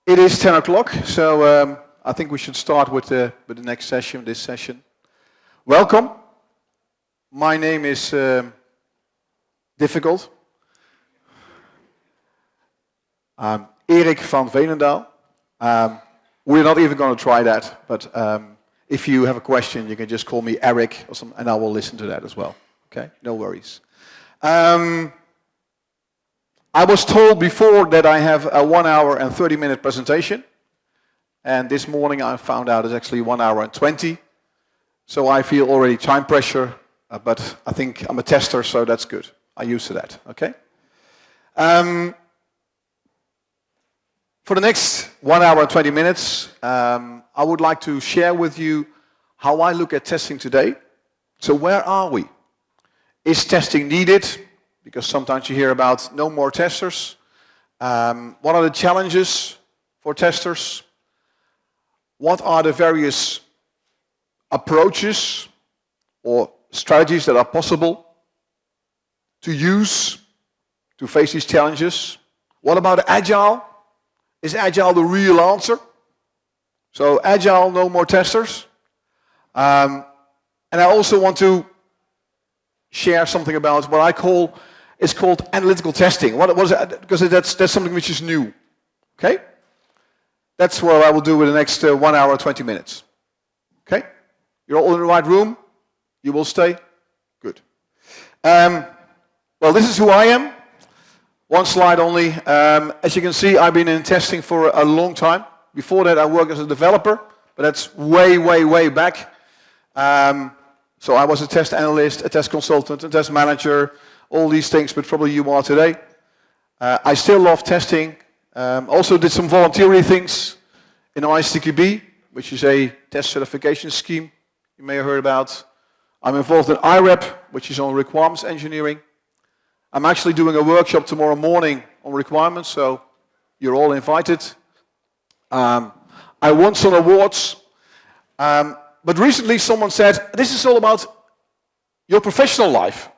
It is 10 o'clock, so I think we should start with the next session, this session. Welcome. My name is difficult. Erik van Veenendaal. We're not even going to try that, but if you have a question, you can just call me Erik or something, and I will listen to that as well. Okay, no worries. I was told before that I have a 1 hour and 30-minute presentation, and this morning I found out it's actually 1 hour and 20. So I feel already time pressure, but I think I'm a tester, so that's good. I'm used to that. Okay. For the next 1 hour and 20 minutes, I would like to share with you how I look at testing today. So where are we? Is testing needed? Because sometimes you hear about no more testers. What are the challenges for testers? What are the various approaches or strategies that are possible to use to face these challenges? What about Agile? Is Agile the real answer? So Agile, no more testers. And I also want to share something about what I call, it's called analytical testing. What is it? Because that's something which is new. Okay? That's what I will do in the next 1 hour, 20 minutes. Okay? You're all in the right room? You will stay? Good. Well, this is who I am. One slide only. As you can see, I've been in testing for a long time. Before that, I worked as a developer, but that's way, way, way back. So I was a test analyst, a test consultant, a test manager, all these things, but probably you are today. I still love testing. Also did some voluntary things in ISTQB, which is a test certification scheme you may have heard about. I'm involved in IREP, which is on requirements engineering. I'm actually doing a workshop tomorrow morning on requirements, so you're all invited. I won some awards, but recently someone said, this is all about your professional life.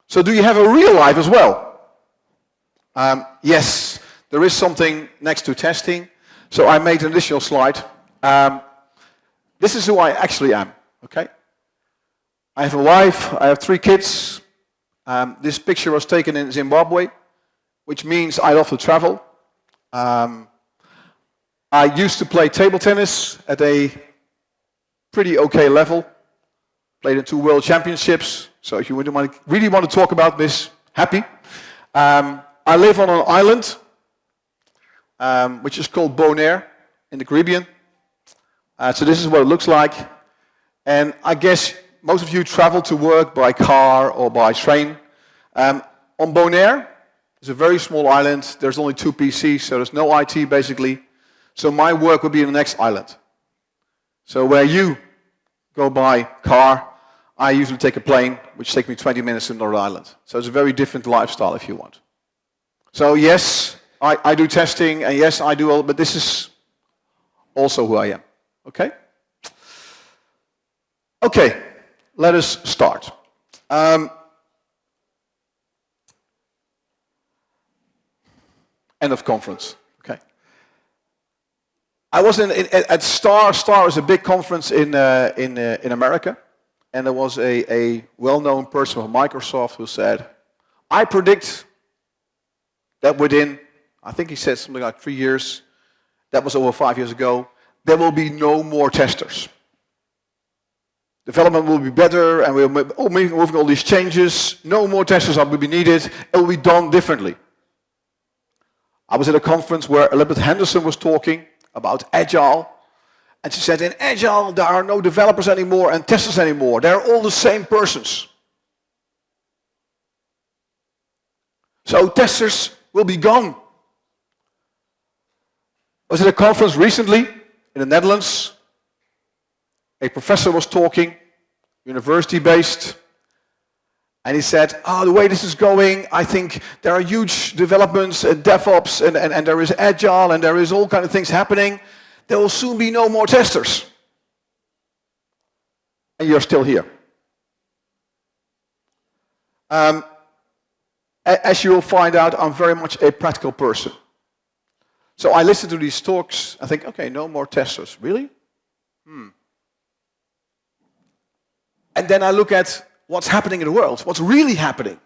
So do you have a real life as well? Yes, there is something next to testing, so I made an additional slide. This is who I actually am, okay? I have a wife, I have 3 kids. This picture was taken in Zimbabwe, which means I love to travel. I used to play table tennis at a pretty okay level. Played in 2 world championships. So if you really want to talk about this, happy. I live on an island, which is called Bonaire in the Caribbean. So this is what it looks like. And I guess most of you travel to work by car or by train. On Bonaire, it's a very small island. There's only 2 PCs, so there's no IT basically. So my work will be in the next island. So where you go by car, I usually take a plane, which takes me 20 minutes to another island. So it's a very different lifestyle if you want. So yes, I do testing, and yes, I do all, but this is also who I am. Okay? Okay, let us start. End of conference. Okay. I was at STAR. STAR is a big conference in America, and there was a well-known person from Microsoft who said, "I predict that within," I think he said something like 3 years. That was over 5 years ago. There will be no more testers. Development will be better, and we're moving all these changes. No more testers will be needed. It will be done differently. I was at a conference where Elizabeth Henderson was talking about Agile, and she said, in Agile, there are no developers anymore and testers anymore. They're all the same persons. So testers will be gone. I was at a conference recently in the Netherlands. A professor was talking, university-based, and he said, the way this is going, I think there are huge developments in DevOps, and there is Agile, and there is all kinds of things happening. There will soon be no more testers. And you're still here. As you will find out, I'm very much a practical person. So I listen to these talks, I think, okay, no more testers. Really? And then I look at what's happening in the world, what's really happening.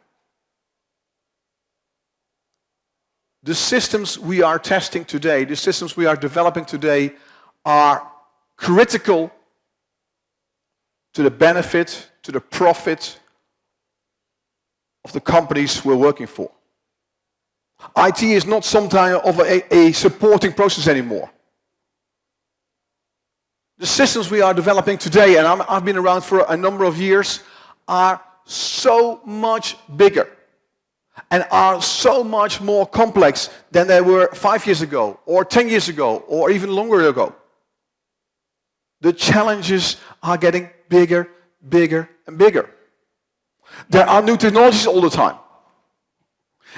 The systems we are testing today, the systems we are developing today are critical to the benefit, to the profit of the companies we're working for. IT is not some kind of a supporting process anymore. The systems we are developing today, and I've been around for a number of years, are so much bigger and are so much more complex than they were 5 years ago, or 10 years ago, or even longer ago. The challenges are getting bigger, bigger, and bigger. There are new technologies all the time.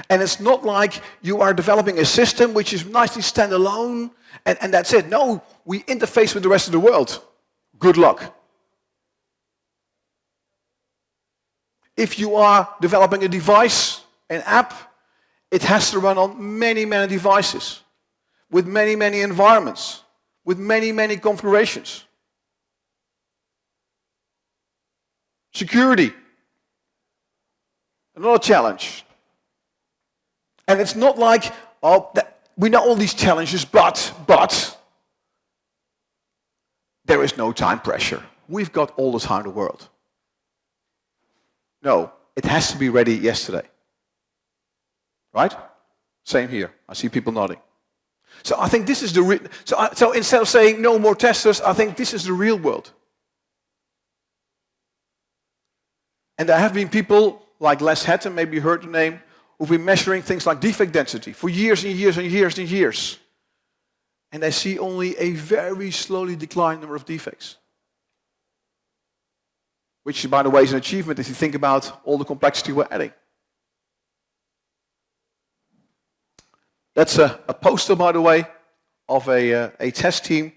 And it's not like you are developing a system which is nicely standalone and that's it. No, we interface with the rest of the world. Good luck. If you are developing a device, an app, it has to run on many, many devices, with many, many environments, with many, many configurations. Security, another challenge. And it's not like, we know all these challenges, but there is no time pressure. We've got all the time in the world. No, it has to be ready yesterday. Right? Same here. I see people nodding. So I think this is the so instead of saying no more testers, I think this is the real world. And there have been people like Les Hatton, maybe you heard the name, who've been measuring things like defect density for years and years and years and years. And they see only a very slowly declining number of defects. Which, by the way, is an achievement if you think about all the complexity we're adding. That's a poster, by the way, of a test team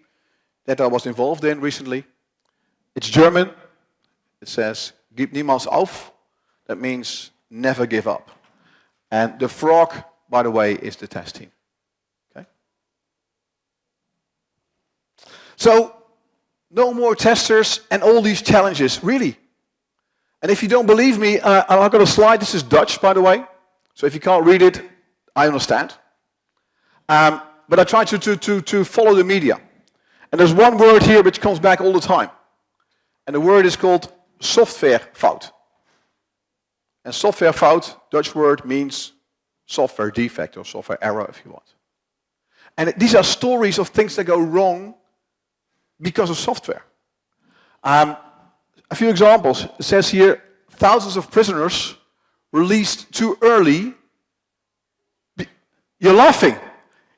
that I was involved in recently. It's German. It says, "Gib niemals auf." That means never give up. And the frog, by the way, is the test team. Okay? So, no more testers and all these challenges, really. And if you don't believe me, I've got a slide. This is Dutch, by the way. So if you can't read it, I understand. But I try to follow the media. And there's one word here which comes back all the time. And the word is called softwarefout. And softwarefout, Dutch word, means software defect or software error, if you want. And these are stories of things that go wrong because of software. A few examples. It says here, thousands of prisoners released too early. You're laughing.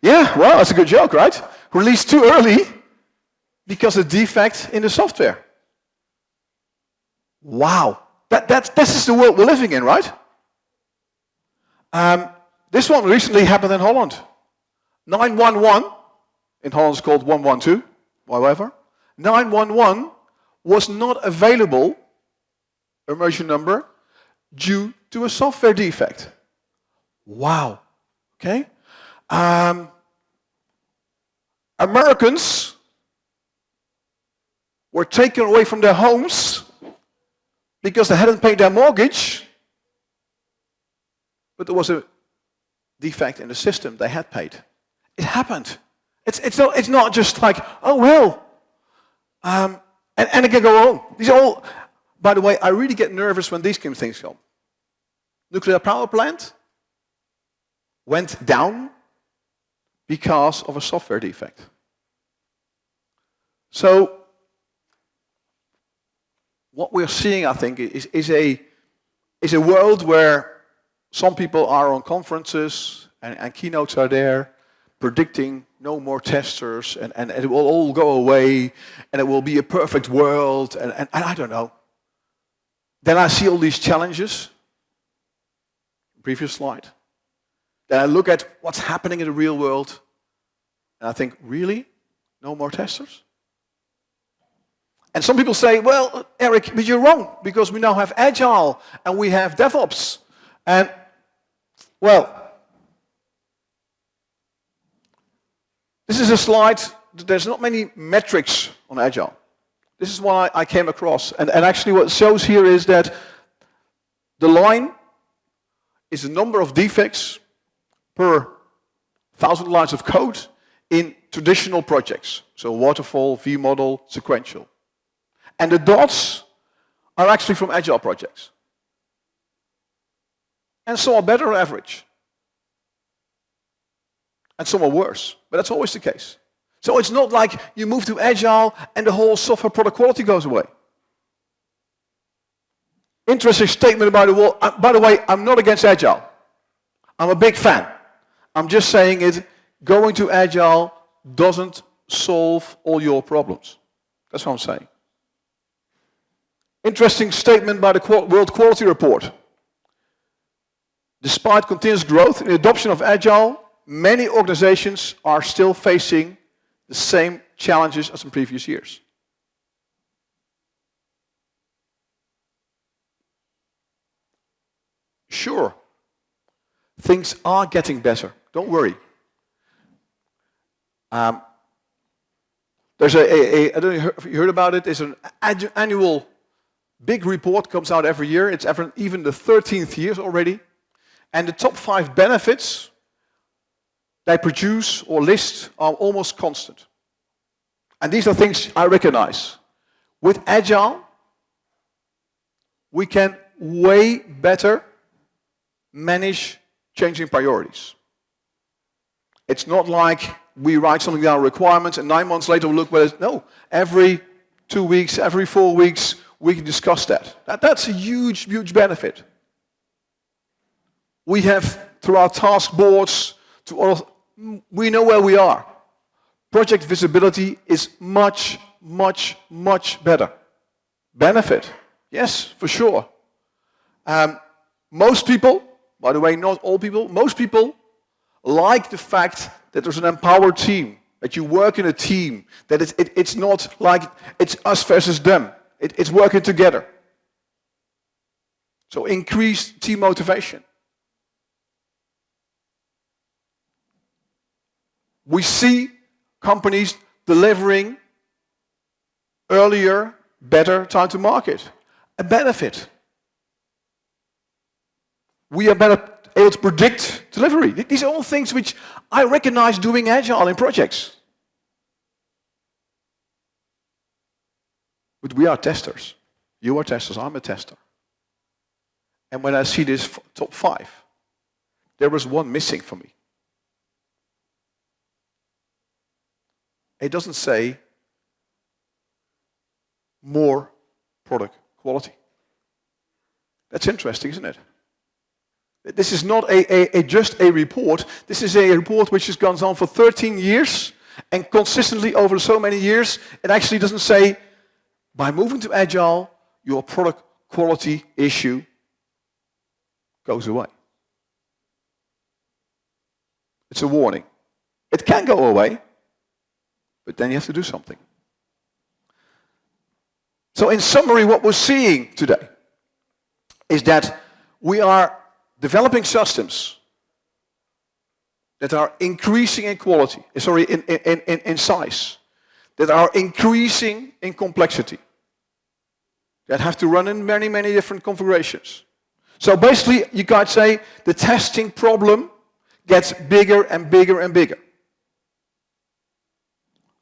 Yeah, well, that's a good joke, right? Released too early because of defect in the software. Wow. This is the world we're living in, right? This one recently happened in Holland. 911, in Holland it's called 112, however. 911 was not available, emergency number, due to a software defect. Wow. Okay? Americans were taken away from their homes because they hadn't paid their mortgage, but there was a defect in the system they had paid. It happened. It's not just like, oh well, and it can go on. These are all, by the way, I really get nervous when these kind of things come. Nuclear power plant went down because of a software defect. So, what we're seeing, I think, is a world where some people are on conferences and keynotes are there predicting no more testers and it will all go away and it will be a perfect world and I don't know. Then I see all these challenges. Previous slide. Then I look at what's happening in the real world and I think, really? No more testers? And some people say, well, Erik, but you're wrong, because we now have Agile and we have DevOps. And, well, This is a slide. There's not many metrics on Agile. This is one I came across. And actually what it shows here is that the line is the number of defects per 1,000 lines of code in traditional projects. So waterfall, V-model, sequential. And the dots are actually from Agile projects. And some are better on average. And some are worse. But that's always the case. So it's not like you move to Agile and the whole software product quality goes away. Interesting statement by the way, I'm not against Agile. I'm a big fan. I'm just saying it, going to Agile doesn't solve all your problems. That's what I'm saying. Interesting statement by the World Quality Report. Despite continuous growth in the adoption of Agile, many organizations are still facing the same challenges as in previous years. Sure, things are getting better. Don't worry. There's I don't know if you heard about it. There's an annual big report comes out every year. It's even the 13th year already. And the top 5 benefits they produce or list are almost constant. And these are things I recognize. With Agile, we can way better manage changing priorities. It's not like we write something down, requirements, and 9 months later we look at it. No, every 2 weeks, every 4 weeks, we can discuss that. That's a huge, huge benefit. We have, through our task boards, we know where we are. Project visibility is much, much, much better. Benefit, yes, for sure. Most people, by the way, not all people, most people like the fact that there's an empowered team, that you work in a team, that it's not like it's us versus them. It's working together. So increased team motivation. We see companies delivering earlier, better time to market. A benefit. We are better able to predict delivery. These are all things which I recognize doing Agile in projects. But we are testers. You are testers, I'm a tester. And when I see this top 5, there was one missing for me. It doesn't say more product quality. That's interesting, isn't it? This is not just a report. This is a report which has gone on for 13 years and consistently over so many years. It actually doesn't say, by moving to Agile, your product quality issue goes away. It's a warning. It can go away, but then you have to do something. So in summary, what we're seeing today is that we are developing systems that are increasing in quality, in size, that are increasing in complexity, that have to run in many, many different configurations. So basically, you could say the testing problem gets bigger and bigger and bigger.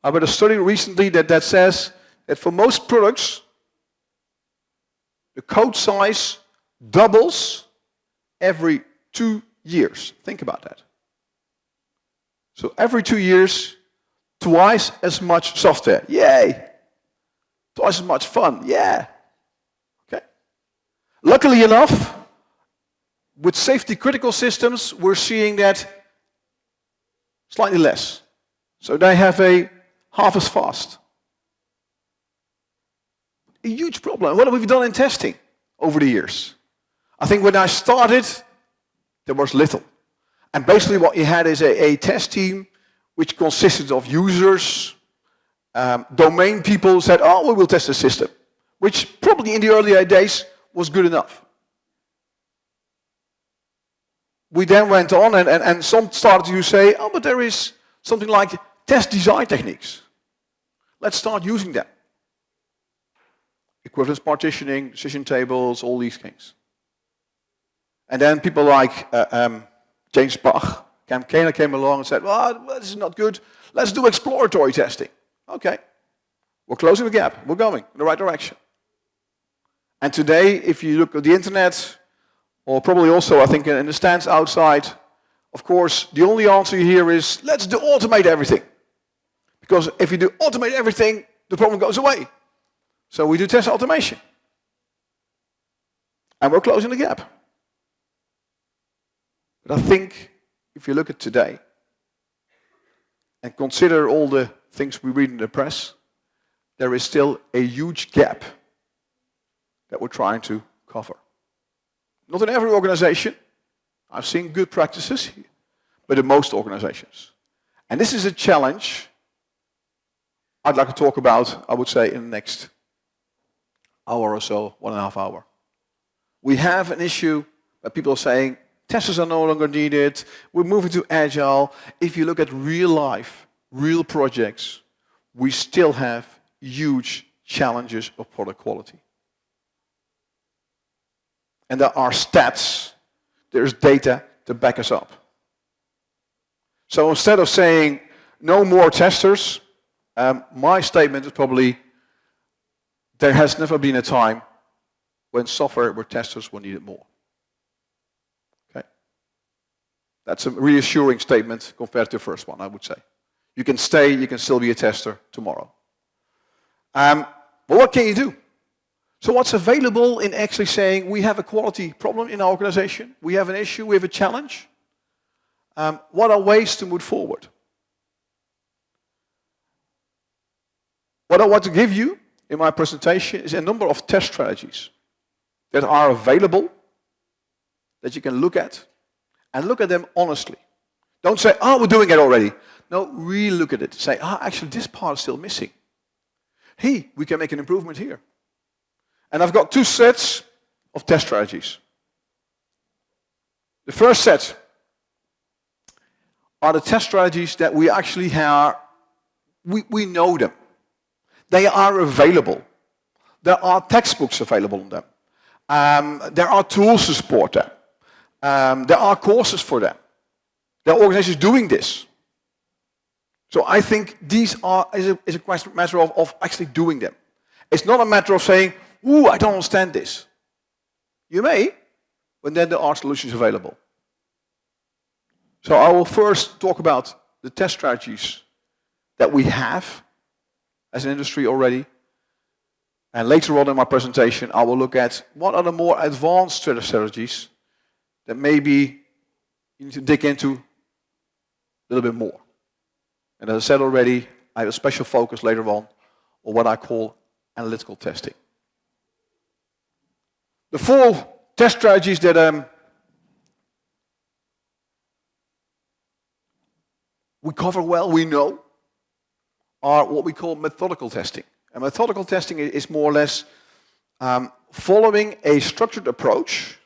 I read a study recently that says that for most products, the code size doubles every 2 years. Think about that. So every 2 years, twice as much software. Yay! Twice as much fun. Yeah. Okay. Luckily enough, with safety critical systems, we're seeing that slightly less. So they have a half as fast. A huge problem. What have we done in testing over the years? I think when I started, there was little. And basically what you had is a test team which consisted of users, domain people said, oh, we will test the system, which probably in the earlier days was good enough. We then went on and some started to say, oh, but there is something like test design techniques. Let's start using them. Equivalence partitioning, decision tables, all these things. And then people like James Bach, Cam Kahler came along and said, well, this is not good. Let's do exploratory testing. Okay. We're closing the gap. We're going in the right direction. And today, if you look at the internet, or probably also, I think, in the stands outside, of course, the only answer here is, let's do automate everything. Because if you do automate everything, the problem goes away. So we do test automation. And we're closing the gap. But I think, if you look at today, and consider all the things we read in the press, there is still a huge gap that we're trying to cover. Not in every organization. I've seen good practices, but in most organizations. And this is a challenge I'd like to talk about, I would say, in the next hour or so, 1.5 hours. We have an issue that people are saying, testers are no longer needed, we're moving to agile. If you look at real life, real projects, we still have huge challenges of product quality. And there are stats, there's data to back us up. So instead of saying no more testers, my statement is probably there has never been a time when software where testers were needed more. Okay? That's a reassuring statement compared to the first one, I would say. You can stay, you can still be a tester tomorrow. But what can you do? So what's available in actually saying we have a quality problem in our organization, we have an issue, we have a challenge? What are ways to move forward? What I want to give you in my presentation is a number of test strategies that are available, that you can look at, and look at them honestly. Don't say, oh, we're doing it already. No, really look at it. Say, actually this part is still missing. Hey, we can make an improvement here. And I've got 2 sets of test strategies. The first set are the test strategies that we actually have, we know them. They are available. There are textbooks available on them. There are tools to support them. There are courses for them. There are organizations doing this. So I think these is a matter of actually doing them. It's not a matter of saying, ooh, I don't understand this. You may, but then there are solutions available. So I will first talk about the test strategies that we have as an industry already. And later on in my presentation, I will look at what are the more advanced strategies that maybe you need to dig into a little bit more. And as I said already, I have a special focus later on what I call analytical testing. The 4 test strategies that we cover well, we know, are what we call methodical testing. And methodical testing is more or less following a structured approach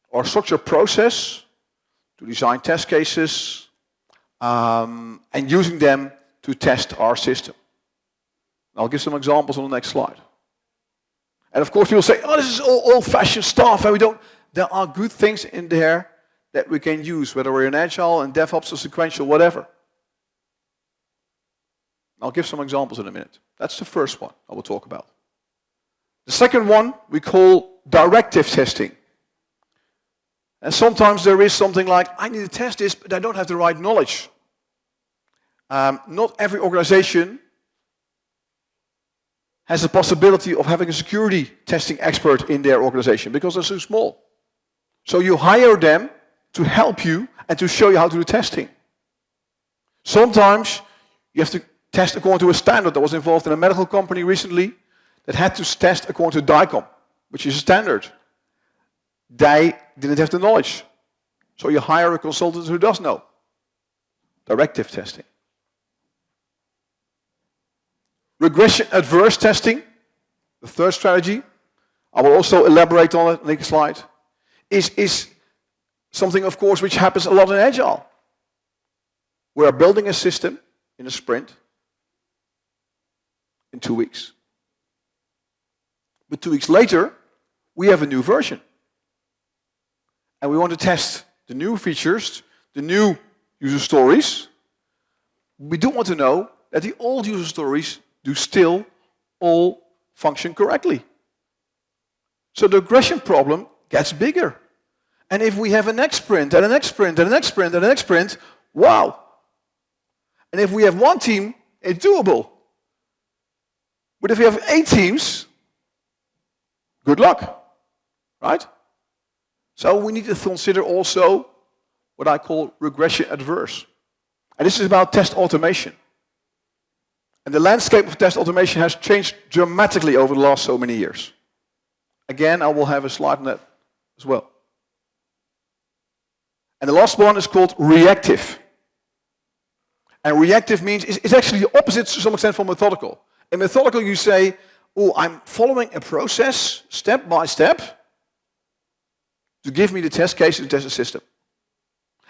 or structured process to design test cases and using them to test our system. I'll give some examples on the next slide. And of course people say, oh, this is all old-fashioned stuff, and we don't. There are good things in there that we can use, whether we're in Agile, and DevOps, or sequential, whatever. I'll give some examples in a minute. That's the first one I will talk about. The second one we call directive testing. And sometimes there is something like, I need to test this, but I don't have the right knowledge. Not every organization has the possibility of having a security testing expert in their organization because they're so small. So you hire them to help you and to show you how to do testing. Sometimes you have to test according to a standard. That was involved in a medical company recently that had to test according to DICOM, which is a standard. They didn't have the knowledge. So you hire a consultant who does know. Directive testing. Regression adverse testing, the third strategy, I will also elaborate on it next slide, is something, of course, which happens a lot in Agile. We are building a system, in a sprint in 2 weeks. But 2 weeks later, we have a new version. And we want to test the new features, the new user stories. We do want to know that the old user stories do still all function correctly. So the regression problem gets bigger. And if we have a next sprint, and a next sprint, and a next sprint, and a next sprint, wow. And if we have one team, it's doable. But if we have 8 teams, good luck, right? So we need to consider also what I call regression adverse. And this is about test automation. And the landscape of test automation has changed dramatically over the last so many years. Again, I will have a slide on that as well. And the last one is called reactive. And reactive means, it's actually the opposite to some extent from methodical. In methodical you say, oh, I'm following a process step by step to give me the test case to test the system.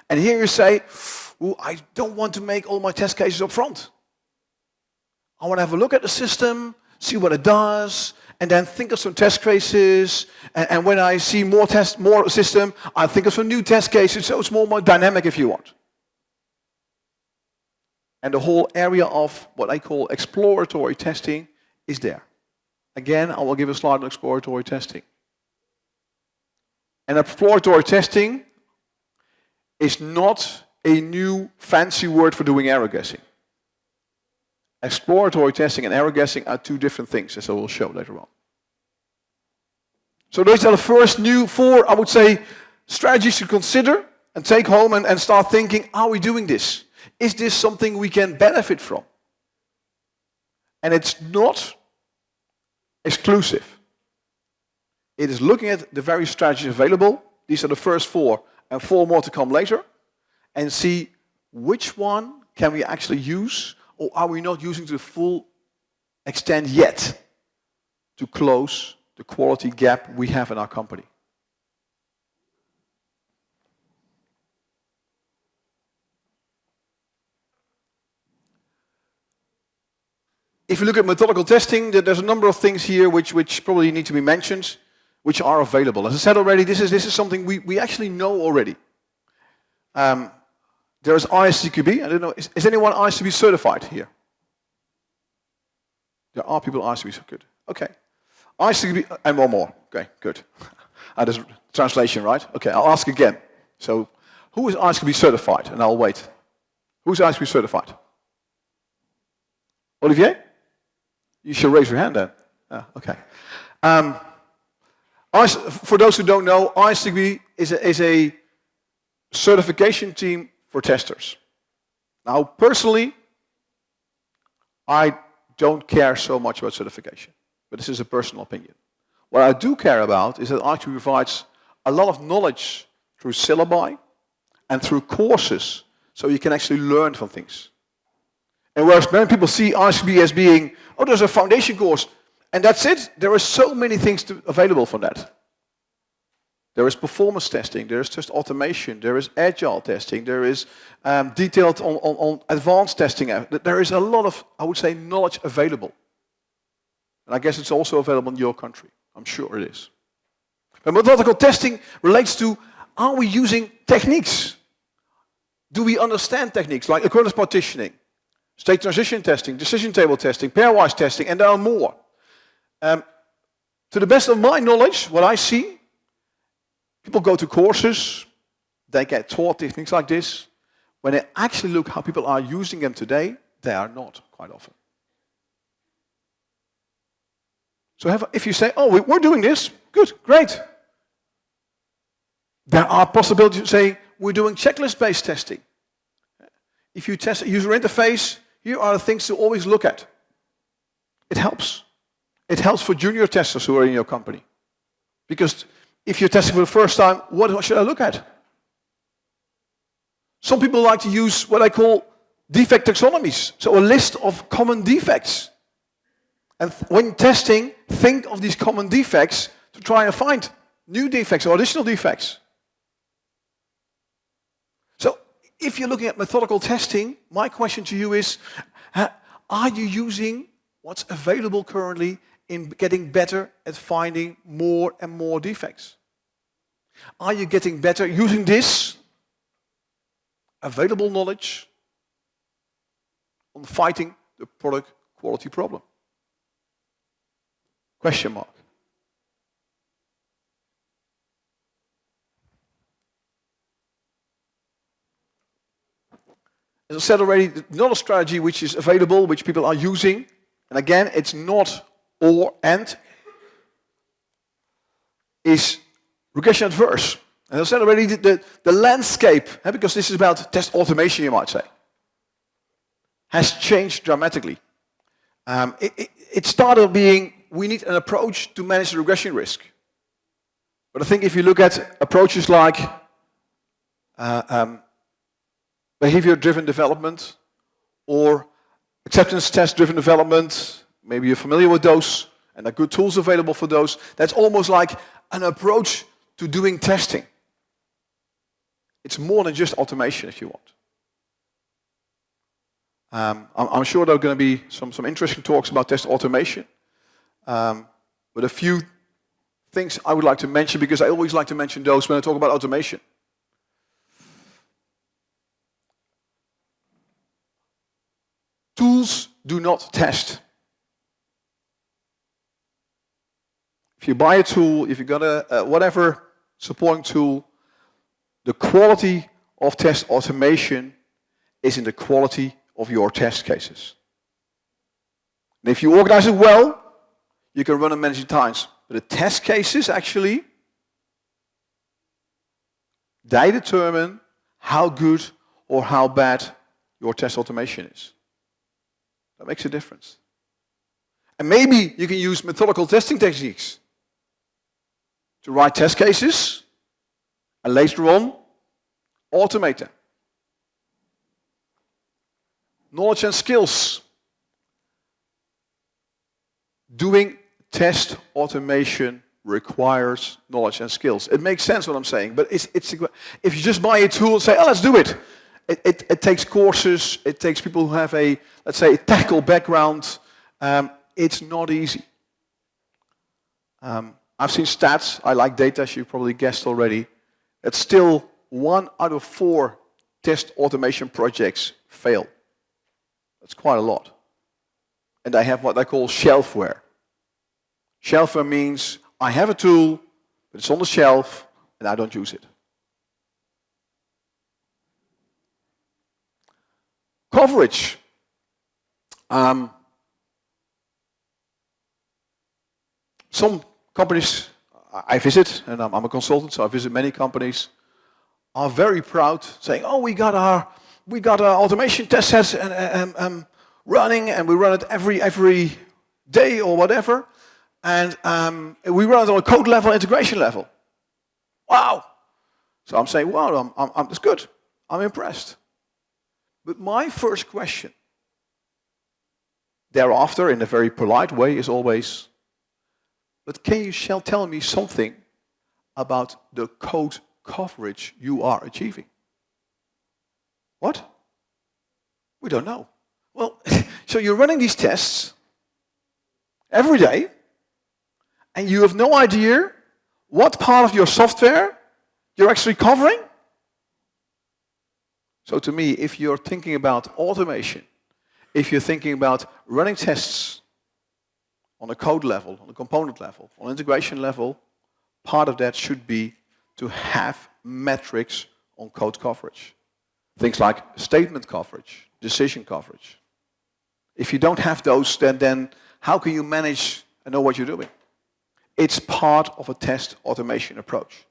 And here you say, oh, I don't want to make all my test cases up front. I want to have a look at the system, see what it does, and then think of some test cases. And when I see more system, I think of some new test cases. So it's more dynamic if you want. And the whole area of what I call exploratory testing is there. Again, I will give a slide on exploratory testing. And exploratory testing is not a new fancy word for doing error guessing. Exploratory testing and error guessing are two different things, as I will show later on. So those are the first new 4, I would say, strategies to consider and take home and start thinking, are we doing this? Is this something we can benefit from? And it's not exclusive. It is looking at the various strategies available. These are the first 4, and 4 more to come later. And see which one can we actually use, or are we not using to the full extent yet to close the quality gap we have in our company. If you look at methodical testing, there's a number of things here which probably need to be mentioned, which are available. As I said already, this is something we actually know already. There is ISTQB. I don't know, is anyone ISTQB certified here? There are people ISTQB, so good. Okay. ISTQB, and one more. Okay, good. There's translation, right? Okay, I'll ask again. So, who is ISTQB certified? And I'll wait. Who's ISTQB certified? Olivier? You should raise your hand then. Okay. For those who don't know, ISTQB is a certification team for testers. Now, personally, I don't care so much about certification, but this is a personal opinion. What I do care about is that ISTQB provides a lot of knowledge through syllabi and through courses, so you can actually learn from things. And whereas many people see ISTQB as being, oh, there's a foundation course, and that's it, there are so many things available from that. There is performance testing, there is test automation, there is agile testing, there is detailed on advanced testing. There is a lot of, I would say, knowledge available. And I guess it's also available in your country. I'm sure it is. But methodical testing relates to, are we using techniques? Do we understand techniques like occurrence partitioning, state transition testing, decision table testing, pairwise testing, and there are more. To the best of my knowledge, what I see, people go to courses, they get taught techniques like this. When they actually look how people are using them today, they are not quite often. So if you say, oh, we're doing this, good, great. There are possibilities to say, we're doing checklist-based testing. If you test a user interface, here are the things to always look at. It helps. It helps for junior testers who are in your company. Because if you're testing for the first time, what should I look at? Some people like to use what I call defect taxonomies, so a list of common defects. And when testing, think of these common defects to try and find new defects or additional defects. So if you're looking at methodical testing, my question to you is, are you using what's available currently in getting better at finding more and more defects? Are you getting better using this available knowledge on fighting the product quality problem? Question mark. As I said already, not a strategy which is available, which people are using. And again, it's not or and. Is regression adverse. As I said already, the landscape, because this is about test automation, you might say, has changed dramatically. It started being, we need an approach to manage the regression risk. But I think if you look at approaches like behavior-driven development or acceptance test-driven development, maybe you're familiar with those, and there are good tools available for those. That's almost like an approach to doing testing. It's more than just automation, if you want. I'm sure there are going to be some interesting talks about test automation. But a few things I would like to mention, because I always like to mention those when I talk about automation. Tools do not test. If you buy a tool, if you got a whatever supporting tool, the quality of test automation is in the quality of your test cases. And if you organize it well, you can run them many times. But the test cases actually, they determine how good or how bad your test automation is. That makes a difference. And maybe you can use methodical testing techniques to write test cases and later on automate them. Knowledge and skills. Doing test automation requires knowledge and skills. It makes sense what I'm saying, but if you just buy a tool and say, oh, let's do it. It takes courses, it takes people who have a, let's say, a technical background. It's not easy. I've seen stats, I like data, as you probably guessed already. It's still 1 out of 4 test automation projects fail. That's quite a lot. And I have what I call shelfware. Shelfware means I have a tool, but it's on the shelf, and I don't use it. Coverage. Some companies I visit, and I'm a consultant, so I visit many companies, are very proud, saying, "Oh, we got our automation test sets and running, and we run it every day or whatever, and we run it on a code level, integration level." Wow! So I'm saying, "Wow, that's good. I'm impressed." But my first question thereafter, in a very polite way, is always, but can you tell me something about the code coverage you are achieving? What? We don't know. Well, so you're running these tests every day, and you have no idea what part of your software you're actually covering? So to me, if you're thinking about automation, if you're thinking about running tests on a code level, on a component level, on integration level, part of that should be to have metrics on code coverage. Things like statement coverage, decision coverage. If you don't have those, then how can you manage and know what you're doing? It's part of a test automation approach.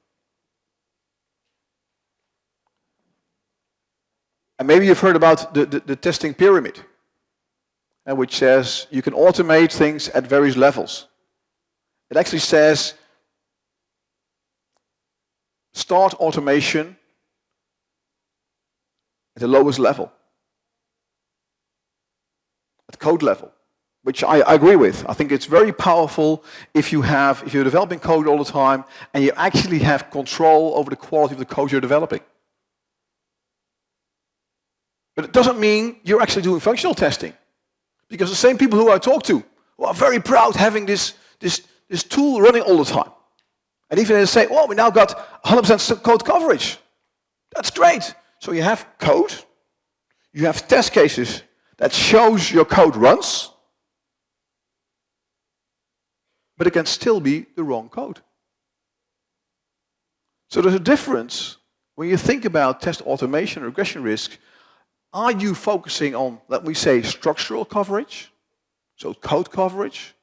And maybe you've heard about the testing pyramid, which says you can automate things at various levels. It actually says start automation at the lowest level, at code level, which I agree with. I think it's very powerful if you're developing code all the time and you actually have control over the quality of the code you're developing. But it doesn't mean you're actually doing functional testing. Because the same people who I talk to who are very proud having this tool running all the time. And even they say, well, we now got 100% code coverage. That's great. So you have code, you have test cases that shows your code runs, but it can still be the wrong code. So there's a difference when you think about test automation and regression risk. Are you focusing on, let me say, structural coverage, so code coverage,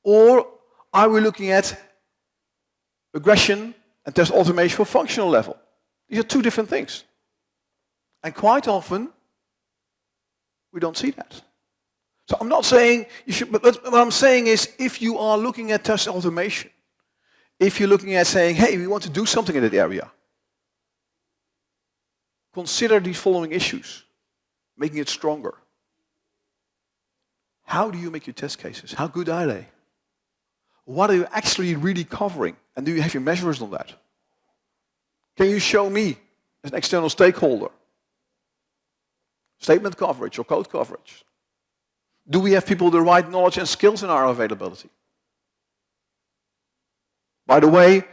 or are we looking at regression and test automation for functional level? These are two different things. And quite often, we don't see that. So I'm not saying you should, but what I'm saying is, if you are looking at test automation, if you're looking at saying, hey, we want to do something in that area, consider these following issues, making it stronger. How do you make your test cases? How good are they? What are you actually really covering? And do you have your measures on that? Can you show me, as an external stakeholder, statement coverage or code coverage? Do we have people with the right knowledge and skills in our availability? By the way,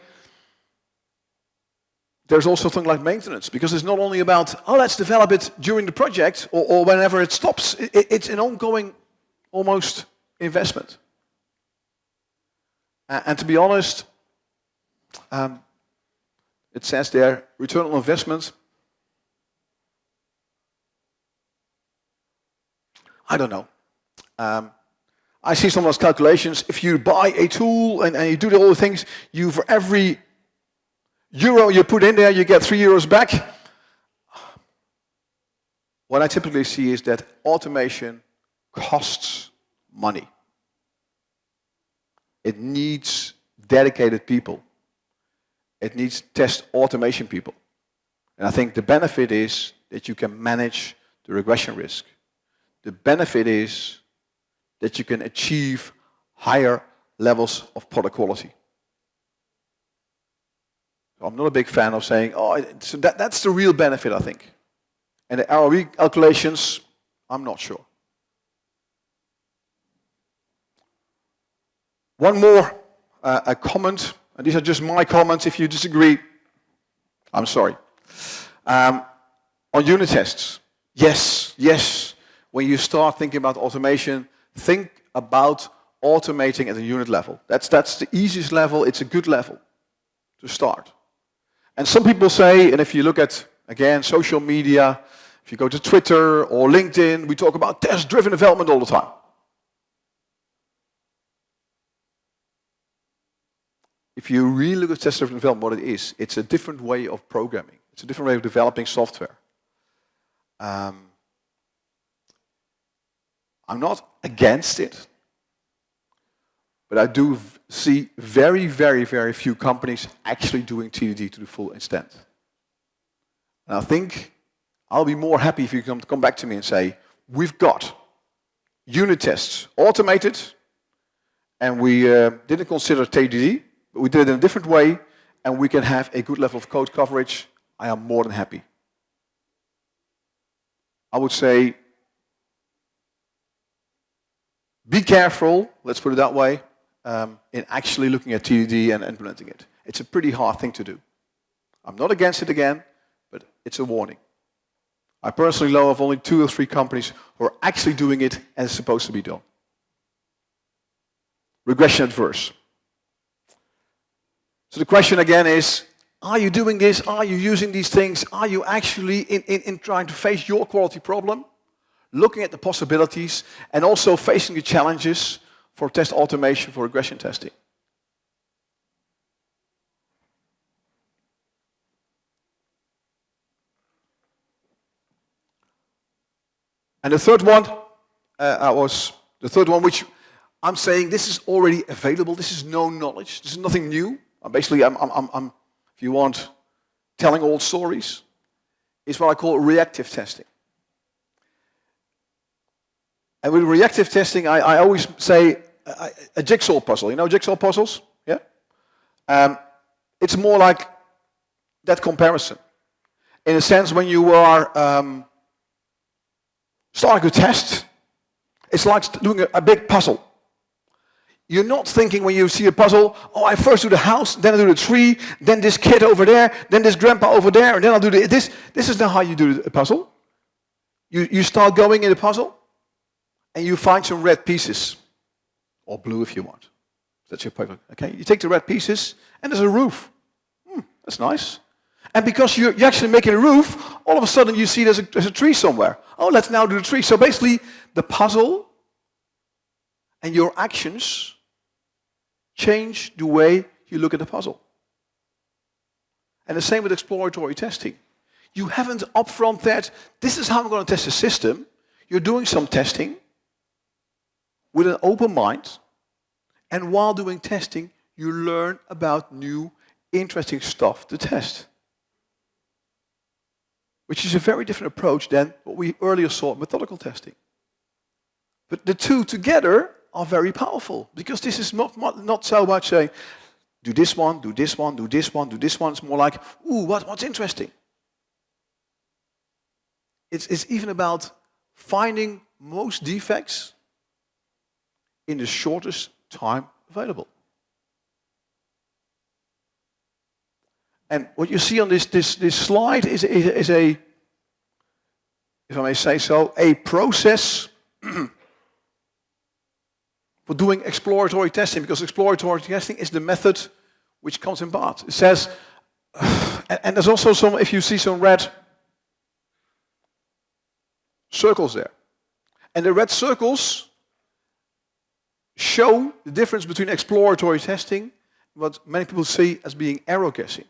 there's also something like maintenance, because it's not only about, oh, let's develop it during the project or whenever it stops. It's an ongoing, almost, investment. And to be honest, it says there, return on investment. I don't know. I see some of those calculations. If you buy a tool and you do all the things, you for every euro you put in there, you get 3 euros back. What I typically see is that automation costs money. It needs dedicated people. It needs test automation people. And I think the benefit is that you can manage the regression risk. The benefit is that you can achieve higher levels of product quality. So I'm not a big fan of saying, oh, so that's the real benefit, I think. And the ROE calculations, I'm not sure. One more a comment, and these are just my comments. If you disagree, I'm sorry. On unit tests, yes. When you start thinking about automation, think about automating at the unit level. That's the easiest level. It's a good level to start. And some people say, and if you look at, again, social media, if you go to Twitter or LinkedIn, we talk about test-driven development all the time. If you really look at test-driven development, what it is, it's a different way of programming. It's a different way of developing software. I'm not against it, but I do see very, very, very few companies actually doing TDD to the full extent. And I think I'll be more happy if you come back to me and say, we've got unit tests automated, and we didn't consider TDD, but we did it in a different way, and we can have a good level of code coverage. I am more than happy. I would say, be careful, let's put it that way, in actually looking at TDD and implementing it. It's a pretty hard thing to do. I'm not against it again, but it's a warning. I personally know of only 2 or 3 companies who are actually doing it as it's supposed to be done. Regression adverse. So the question again is, are you doing this? Are you using these things? Are you actually in trying to face your quality problem? Looking at the possibilities and also facing the challenges for test automation for regression testing. And the third one, which I'm saying this is already available. This is known knowledge. This is nothing new. Basically, I'm if you want, telling old stories. Is what I call reactive testing. And with reactive testing, I always say a jigsaw puzzle. You know jigsaw puzzles? Yeah? It's more like that comparison. In a sense, when you are Starting a test, it's like doing a big puzzle. You're not thinking when you see a puzzle, oh, I first do the house, then I do the tree, then this kid over there, then this grandpa over there, and then I'll do this. This is not how you do a puzzle. You start going in the puzzle, and you find some red pieces, or blue if you want. That's your paper. Okay, you take the red pieces, and there's a roof. That's nice. And because you're actually making a roof, all of a sudden you see there's a tree somewhere. Oh, let's now do the tree. So basically, the puzzle and your actions change the way you look at the puzzle. And the same with exploratory testing. You haven't upfront said, this is how I'm going to test the system. You're doing some testing with an open mind. And while doing testing, you learn about new, interesting stuff to test. Which is a very different approach than what we earlier saw in methodical testing. But the two together are very powerful, because this is not so much saying, do this one, do this one, do this one, do this one. It's more like, ooh, what's interesting? It's even about finding most defects in the shortest time available. And what you see on this slide is a, if I may say so, a process for doing exploratory testing, because exploratory testing is the method which comes in part. It says, and there's also some, if you see some red circles there. And the red circles show the difference between exploratory testing, what many people see as being error guessing.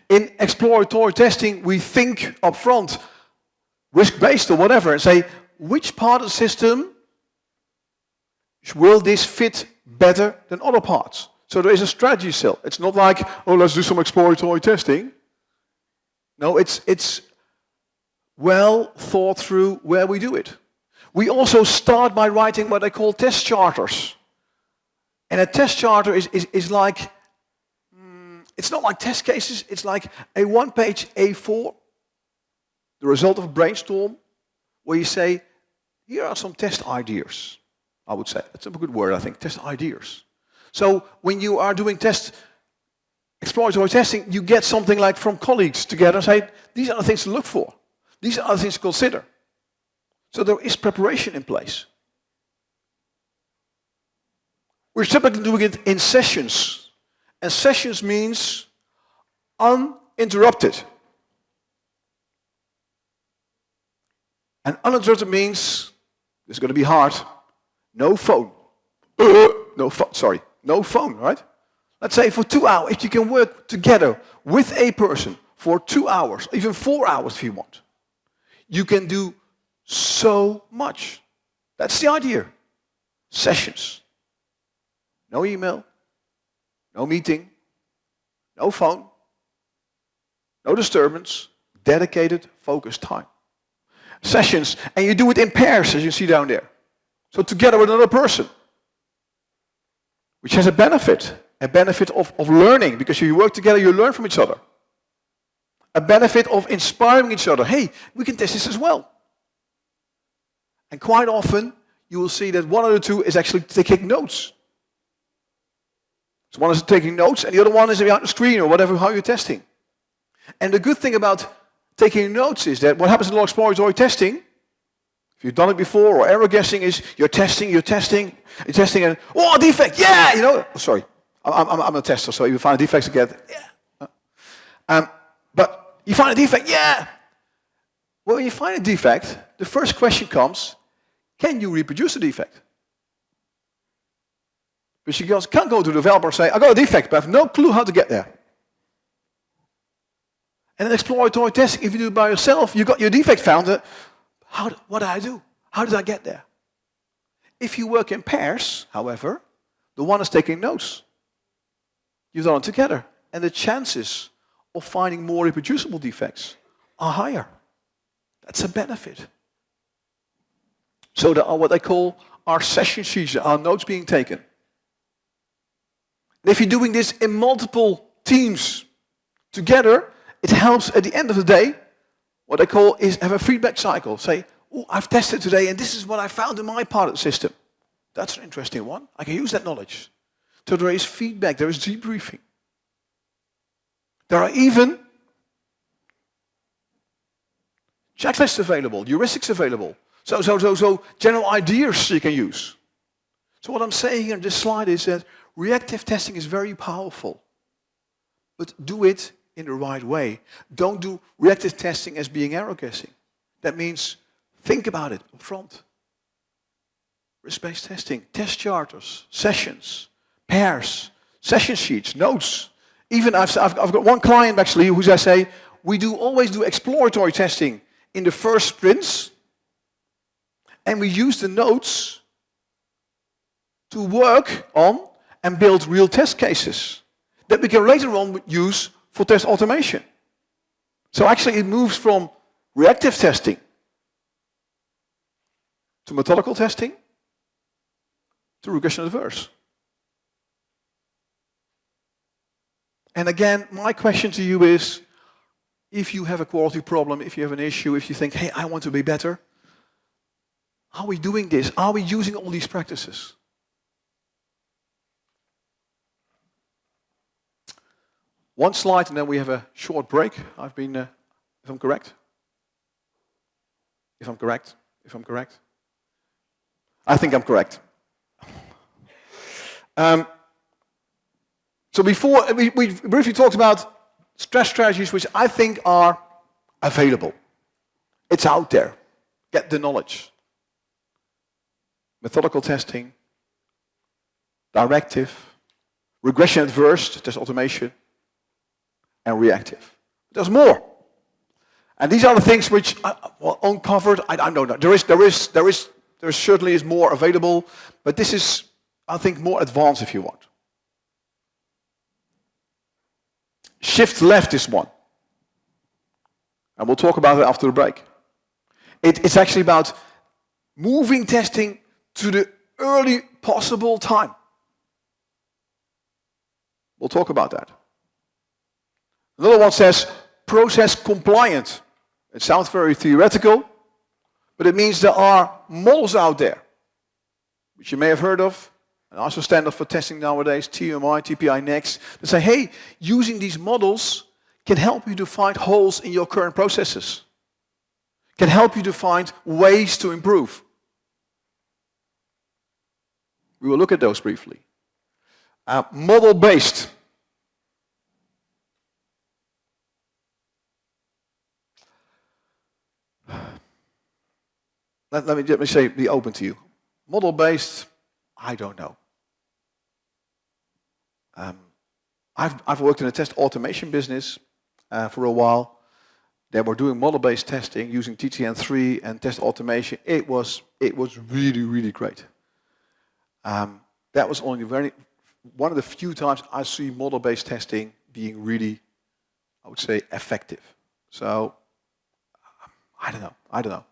In exploratory testing, we think up front, risk-based or whatever, and say, which part of the system will this fit better than other parts? So there is a strategy still. It's not like, oh, let's do some exploratory testing. No, it's well thought through where we do it. We also start by writing what they call test charters. And a test charter is like, it's not like test cases, it's like a one-page A4, the result of a brainstorm, where you say, here are some test ideas, I would say. That's a good word, I think, test ideas. So when you are doing exploratory testing, you get something like from colleagues together and say, these are the things to look for. These are the things to consider. So there is preparation in place. We're typically doing it in sessions. And sessions means uninterrupted. And uninterrupted means, this is going to be hard, no phone. No phone, right? Let's say for 2 hours, if you can work together with a person for 2 hours, even 4 hours if you want, you can do so much. That's the idea. Sessions. No email. No meeting, no phone, no disturbance, dedicated, focused time. Sessions, and you do it in pairs, as you see down there. So together with another person, which has a benefit of learning, because you work together, you learn from each other. A benefit of inspiring each other. Hey, we can test this as well. And quite often, you will see that one of the two is actually taking notes. So one is taking notes, and the other one is behind the screen or whatever, how you're testing. And the good thing about taking notes is that what happens in exploratory testing, if you've done it before, or error guessing, is you're testing, and, oh, defect, yeah, you know. Sorry, I'm a tester, so you find a defect again, yeah. But you find a defect, yeah. Well, when you find a defect, the first question comes, can you reproduce the defect? Because you can't go to the developer and say, I got a defect, but I have no clue how to get there. And in exploratory testing, if you do it by yourself, you got your defect found. What did I do? How did I get there? If you work in pairs, however, the one is taking notes. You've done it together. And the chances of finding more reproducible defects are higher. That's a benefit. So there are what they call our session sheets, our notes being taken. And if you're doing this in multiple teams together, it helps at the end of the day, what I call is have a feedback cycle. Say, oh, I've tested today and this is what I found in my part of the system. That's an interesting one. I can use that knowledge. So there is feedback, there is debriefing. There are even checklists available, heuristics available. So general ideas you can use. So what I'm saying here in this slide is that reactive testing is very powerful, but do it in the right way. Don't do reactive testing as being error guessing. That means think about it up front. Risk-based testing, test charters, sessions, pairs, session sheets, notes. Even I've got one client actually who I say, we always do exploratory testing in the first sprints, and we use the notes to work on and build real test cases that we can later on use for test automation. So actually it moves from reactive testing to methodical testing to regression adverse. And again, my question to you is, if you have a quality problem, if you have an issue, if you think, hey, I want to be better, are we doing this? Are we using all these practices? One slide and then we have a short break. I've been, if I'm correct. If I'm correct. I think I'm correct. So before, we briefly talked about stress strategies which I think are available. It's out there. Get the knowledge. Methodical testing, directive, regression adverse, test automation, and reactive. There's more. And these are the things which are uncovered. I don't know. There certainly is more available, but this is, I think, more advanced if you want. Shift left is one. And we'll talk about it after the break. It's actually about moving testing to the early possible time. We'll talk about that. Another one says process compliant. It sounds very theoretical, but it means there are models out there, which you may have heard of, and also standard for testing nowadays, TMI, TPI Next, that say, hey, using these models can help you to find holes in your current processes, can help you to find ways to improve. We will look at those briefly. Model-based. Let me say, be open to you. Model-based, I don't know. I've worked in a test automation business for a while. They were doing model-based testing using TTN3 and test automation. It was really, really great. That was only one of the few times I see model-based testing being really, I would say, effective. So, I don't know.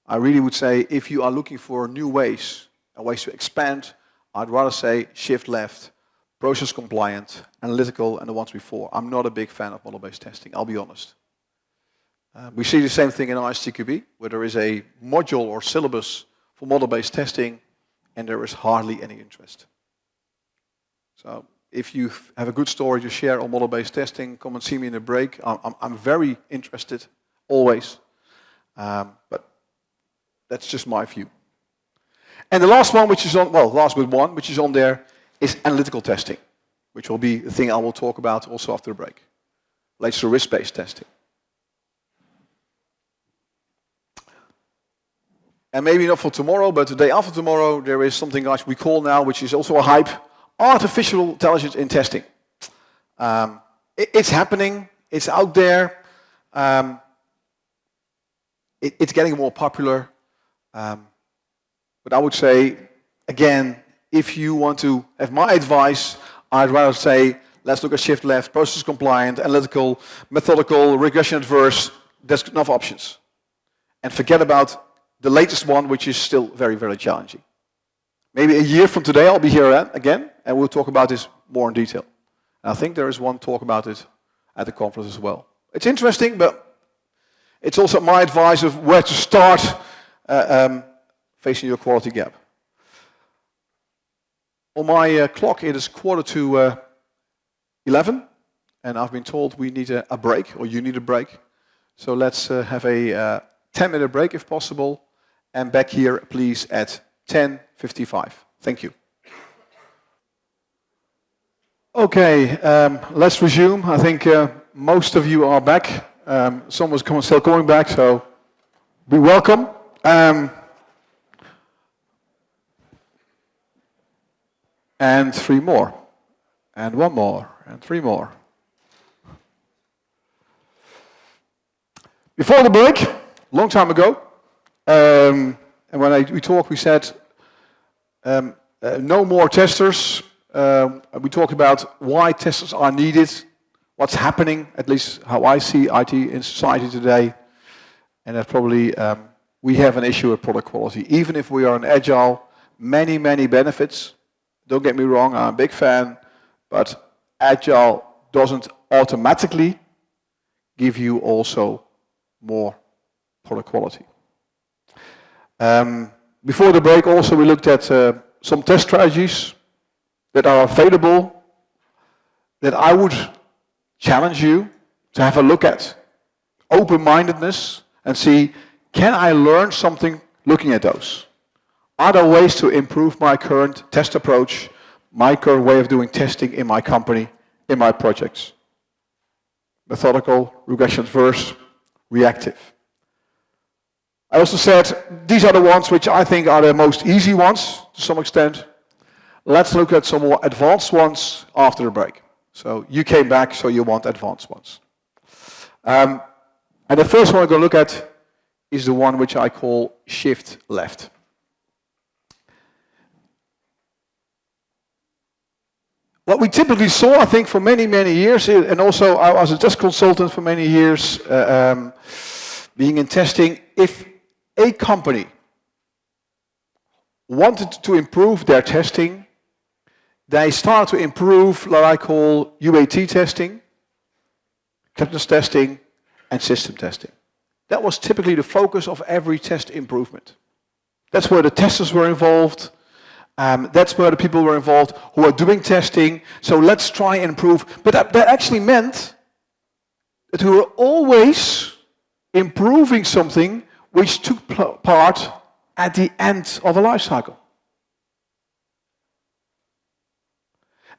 I really would say if you are looking for new ways and ways to expand, I'd rather say shift left, process compliant, analytical, and the ones before. I'm not a big fan of model-based testing, I'll be honest. We see the same thing in ISTQB, where there is a module or syllabus for model-based testing, and there is hardly any interest. So if you have a good story to share on model-based testing, come and see me in the break. I'm very interested, always. But that's just my view. And the last one, which is on, well, last but one, which is on there, is analytical testing, which will be the thing I will talk about also after the break. Relates to risk-based testing. And maybe not for tomorrow, but the day after tomorrow, there is something like we call now, which is also a hype, artificial intelligence in testing. It's happening, it's out there, it's getting more popular. But I would say, again, if you want to have my advice, I'd rather say, let's look at shift left, process compliant, analytical, methodical, regression adverse. There's enough options. And forget about the latest one, which is still very, very challenging. Maybe a year from today, I'll be here again, and we'll talk about this more in detail. And I think there is one talk about it at the conference as well. It's interesting, but it's also my advice of where to start facing your quality gap. On my clock, it is 11:15, and I've been told we need a break, or you need a break. So let's have a 10-minute break if possible, and back here, please, at 10:55. Thank you. Okay, let's resume. I think most of you are back. Some was still coming back, so be welcome. And 3 more, and 1 more, and 3 more. Before the break, long time ago, and when we talked, we said no more testers. We talked about why testers are needed, what's happening, at least how I see IT in society today, and that probably we have an issue with product quality. Even if we are an agile, many benefits. Don't get me wrong, I'm a big fan, but agile doesn't automatically give you also more product quality. Before the break also we looked at some test strategies that are available that I would challenge you to have a look at. Open-mindedness and see, can I learn something looking at those? Are there ways to improve my current test approach, my current way of doing testing in my company, in my projects? Methodical, regression versus reactive. I also said these are the ones which I think are the most easy ones to some extent. Let's look at some more advanced ones after the break. So you came back, so you want advanced ones. And the first one I'm going to look at is the one which I call shift left. What we typically saw, I think, for many years, and also I was a test consultant for many years, being in testing, if a company wanted to improve their testing, they start to improve what I call UAT testing, acceptance testing, and system testing. That was typically the focus of every test improvement. That's where the testers were involved. That's where the people were involved who are doing testing. So let's try and improve. But that actually meant that we were always improving something which took part at the end of a life cycle.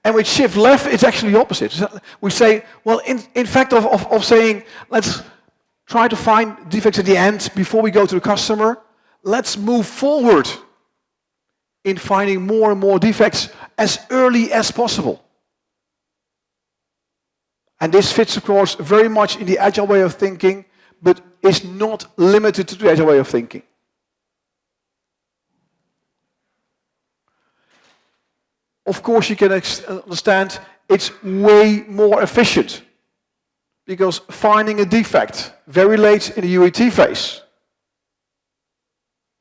And with shift left, it's actually the opposite. We say, well, in fact of saying, let's try to find defects at the end before we go to the customer, let's move forward in finding more and more defects as early as possible. And this fits, of course, very much in the agile way of thinking, but is not limited to the agile way of thinking. Of course, you can understand it's way more efficient, because finding a defect very late in the UAT phase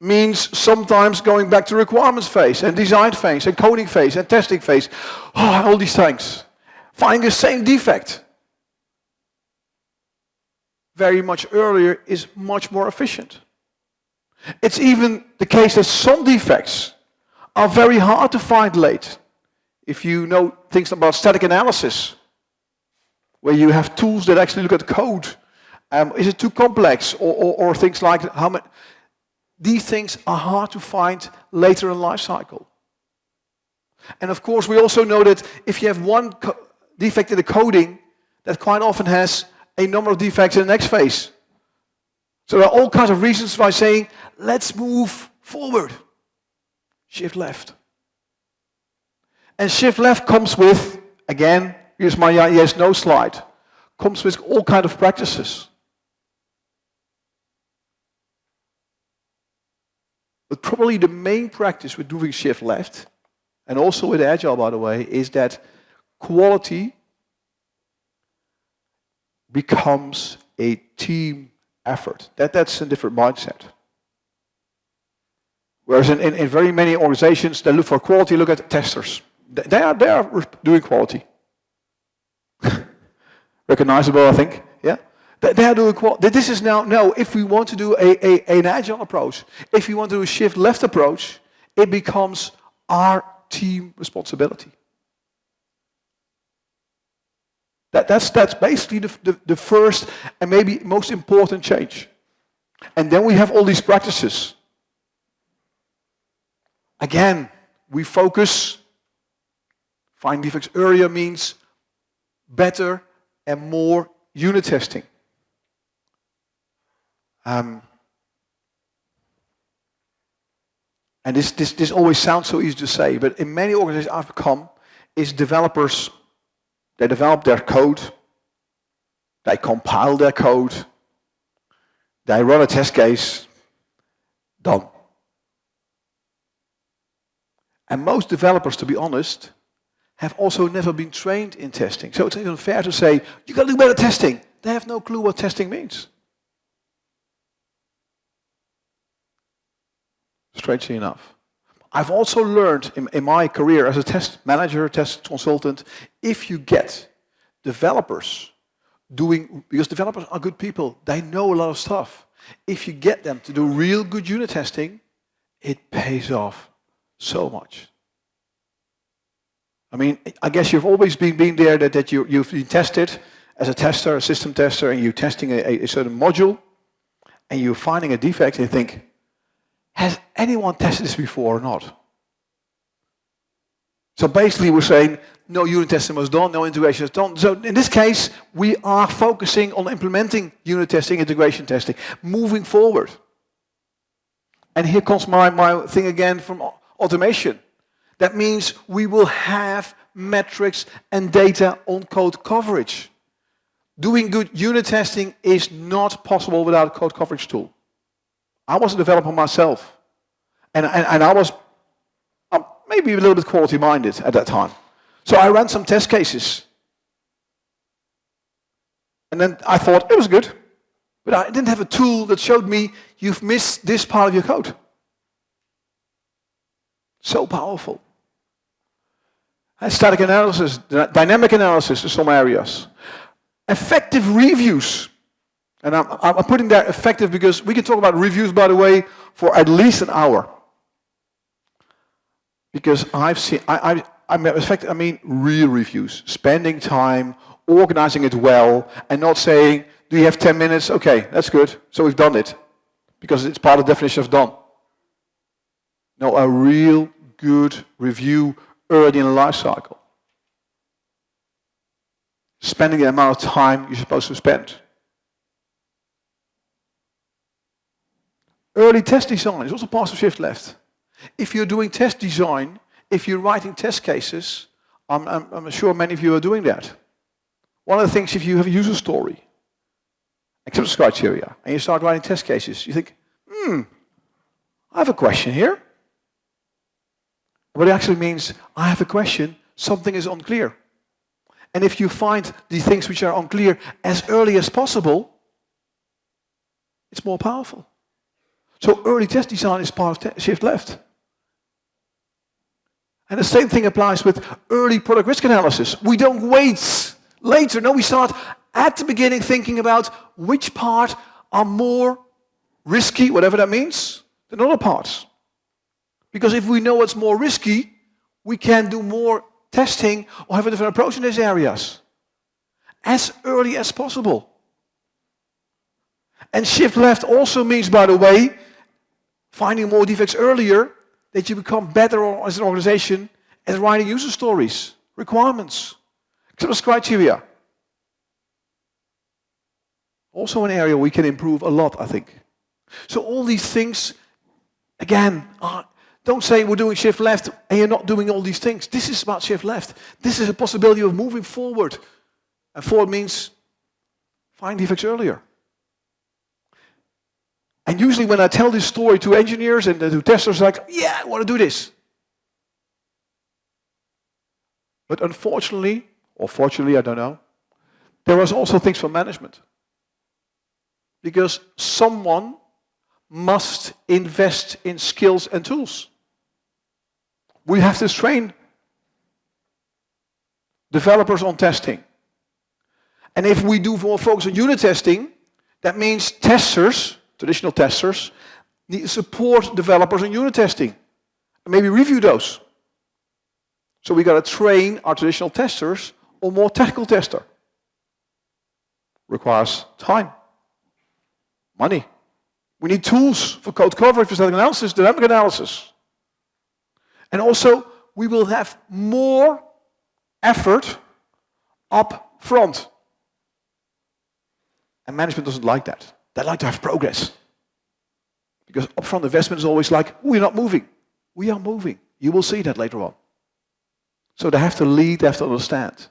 means sometimes going back to requirements phase and design phase and coding phase and testing phase. Oh, all these things. Finding the same defect very much earlier is much more efficient. It's even the case that some defects are very hard to find late. If you know things about static analysis, where you have tools that actually look at code, is it too complex, or things like how many. These things are hard to find later in life cycle. And of course, we also know that if you have one defect in the coding, that quite often has a number of defects in the next phase. So there are all kinds of reasons why saying, let's move forward. Shift left. And shift left comes with, again, here's my yes, no slide, comes with all kinds of practices. But probably the main practice with doing shift left, and also with Agile, by the way, is that quality becomes a team effort. That's a different mindset. Whereas in very many organizations, they look for quality, look at testers. They are doing quality. Recognizable, I think. Yeah. They are doing this is now, no, if we want to do an agile approach, if we want to do a shift left approach, it becomes our team responsibility. That's basically the first and maybe most important change. And then we have all these practices. Again, we focus. Find defects earlier means better and more unit testing. And this always sounds so easy to say, but in many organizations I've come, is developers, they develop their code, they compile their code, they run a test case, done. And most developers, to be honest, have also never been trained in testing. So it's even fair to say, you got to do better testing. They have no clue what testing means. Strangely enough. I've also learned in my career as a test manager, test consultant, if you get developers doing, because developers are good people, they know a lot of stuff. If you get them to do real good unit testing, it pays off so much. I mean, I guess you've always been there that you've been tested as a tester, a system tester, and you're testing a certain module, and you're finding a defect, and you think, has anyone tested this before or not? So basically we're saying, no unit testing was done, no integration is done. So in this case, we are focusing on implementing unit testing, integration testing, moving forward. And here comes my thing again from automation. That means we will have metrics and data on code coverage. Doing good unit testing is not possible without a code coverage tool. I was a developer myself, and I was maybe a little bit quality-minded at that time. So I ran some test cases. And then I thought it was good, but I didn't have a tool that showed me you've missed this part of your code. So powerful. And static analysis, dynamic analysis in some areas. Effective reviews. And I'm putting there effective because we can talk about reviews, by the way, for at least an hour. Because I've seen, I mean real reviews. Spending time, organizing it well, and not saying, do you have 10 minutes? Okay, that's good. So we've done it. Because it's part of the definition of done. No, a real good review early in the life cycle. Spending the amount of time you're supposed to spend. Early test design is also part of shift left. If you're doing test design, if you're writing test cases, I'm sure many of you are doing that. One of the things, if you have a user story, acceptance criteria, and you start writing test cases, you think, I have a question here. What it actually means, I have a question, something is unclear. And if you find the things which are unclear as early as possible, it's more powerful. So early test design is part of shift left. And the same thing applies with early product risk analysis. We don't wait later. No, we start at the beginning thinking about which part are more risky, whatever that means, than other parts. Because if we know what's more risky, we can do more testing or have a different approach in these areas. As early as possible. And shift left also means, by the way, finding more defects earlier, that you become better as an organization at writing user stories, requirements, acceptance criteria. Also an area we can improve a lot, I think. So all these things, again, don't say we're doing shift left and you're not doing all these things. This is about shift left. This is a possibility of moving forward. And forward means find defects earlier. And usually when I tell this story to engineers and to testers, like, yeah, I want to do this. But unfortunately, or fortunately, I don't know, there was also things for management. Because someone must invest in skills and tools. We have to train developers on testing. And if we do more focus on unit testing, that means testers, traditional testers, need to support developers on unit testing. And maybe review those. So we got to train our traditional testers on more technical tester. Requires time, money. We need tools for code coverage, for static analysis, dynamic analysis. And also, we will have more effort up front. And management doesn't like that. They like to have progress. Because upfront investment is always like, we're not moving. We are moving. You will see that later on. So they have to lead, they have to understand.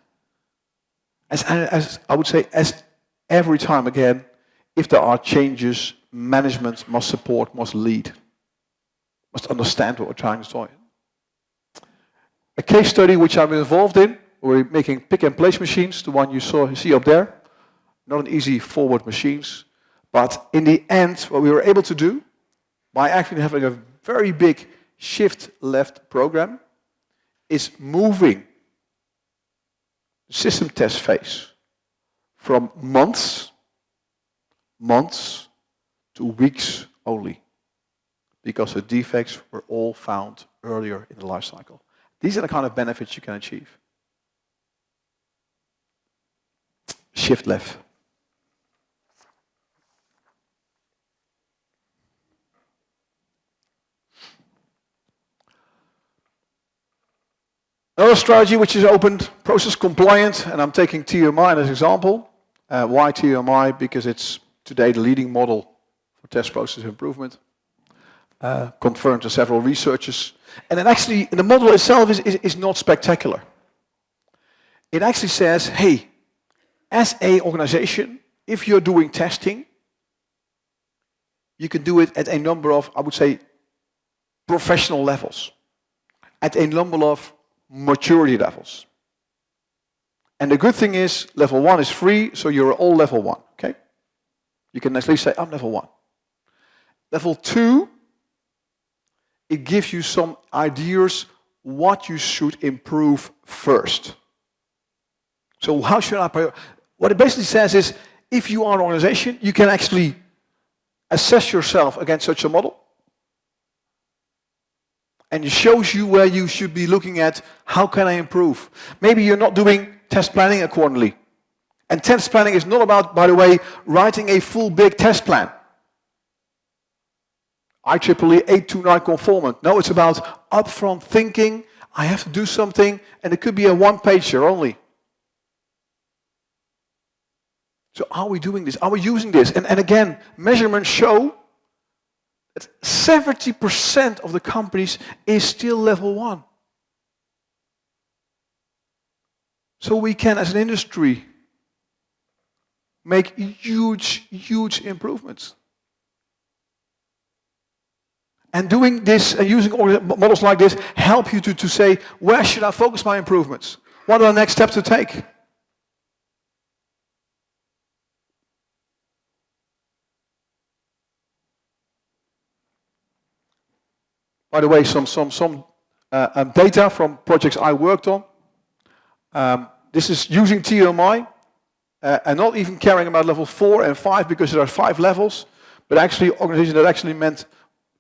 As I would say, as every time again, if there are changes, management must support, must lead, must understand what we're trying to do. A case study which I'm involved in, we're making pick and place machines, the one you see up there. Not an easy forward machines, but in the end, what we were able to do, by actually having a very big shift left program, is moving the system test phase from months to weeks only, because the defects were all found earlier in the life cycle. These are the kind of benefits you can achieve. Shift left. Another strategy which is opened, process compliant, and I'm taking TMI as an example. Why TMI? Because it's today the leading model for test process improvement. Confirmed to several researchers. And it actually, the model itself is not spectacular. It actually says, hey, as an organization, if you're doing testing, you can do it at a number of, I would say, professional levels. At a number of maturity levels. And the good thing is, level 1 is free, so you're all level 1, okay? You can at least say, I'm level 1. Level 2, it gives you some ideas what you should improve first. So how should I prioritize? What it basically says is, if you are an organization, you can actually assess yourself against such a model. And it shows you where you should be looking at, how can I improve? Maybe you're not doing test planning accordingly. And test planning is not about, by the way, writing a full big test plan. IEEE 829 conformant. No, it's about upfront thinking, I have to do something, and it could be a one-pager only. So are we doing this? Are we using this? And again, measurements show that 70% of the companies is still level 1. So we can, as an industry, make huge improvements. And doing this and using models like this help you to say, where should I focus my improvements? What are the next steps to take? By the way, some data from projects I worked on. This is using TMI and not even caring about level 4 and 5 because there are 5 levels, but actually organizations that actually meant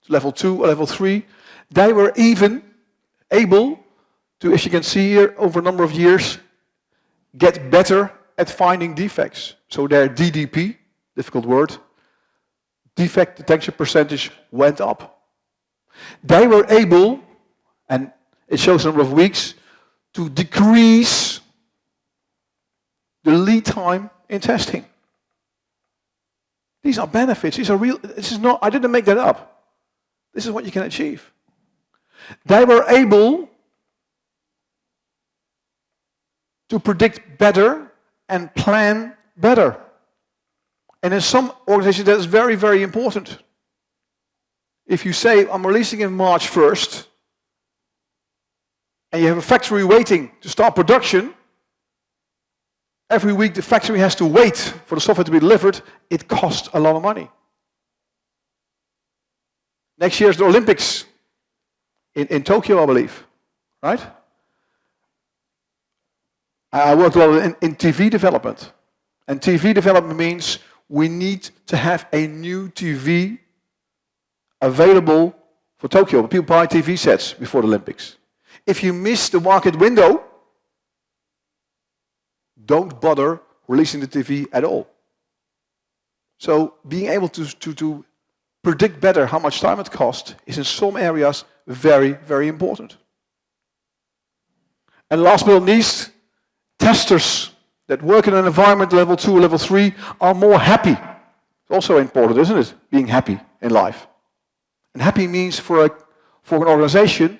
level 2 or level 3, they were even able to, as you can see here, over a number of years, get better at finding defects. So their DDP, difficult word, defect detection percentage went up. They were able, and it shows a number of weeks, to decrease the lead time in testing. These are benefits. These are real. This is not, I didn't make that up. This is what you can achieve. They were able to predict better and plan better. And in some organizations that is very, very important. If you say, I'm releasing in March 1st, and you have a factory waiting to start production, every week the factory has to wait for the software to be delivered, it costs a lot of money. Next year is the Olympics in Tokyo, I believe, right? I worked a lot in TV development. And TV development means we need to have a new TV available for Tokyo. People buy TV sets before the Olympics. If you miss the market window, don't bother releasing the TV at all. So being able to predict better how much time it costs is in some areas very, very important. And last but not least, testers that work in an environment level 2 or level 3 are more happy. It's also important, isn't it? Being happy in life. And happy means for an organization,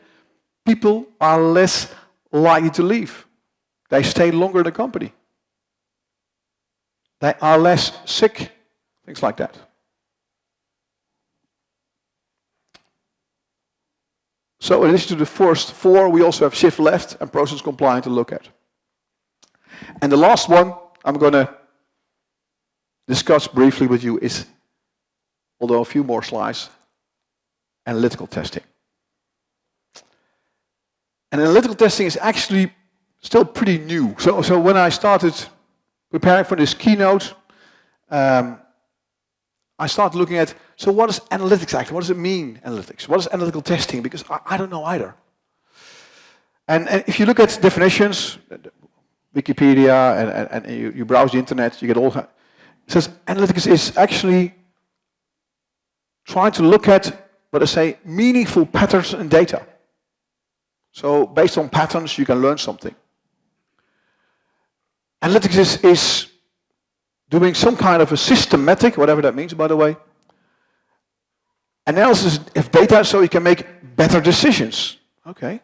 people are less likely to leave. They stay longer in the company. They are less sick, things like that. So in addition to the first 4, we also have shift left and process compliant to look at. And the last one I'm going to discuss briefly with you is, although a few more slides, analytical testing. And analytical testing is actually still pretty new. So when I started preparing for this keynote, I started looking at, so what is analytics actually? What does it mean, analytics? What is analytical testing? Because I don't know either. And if you look at definitions, Wikipedia, and you browse the internet, you get all. It says analytics is actually trying to look at, what I say, meaningful patterns in data. So based on patterns, you can learn something. Analytics is doing some kind of a systematic, whatever that means, by the way, analysis of data so you can make better decisions. Okay.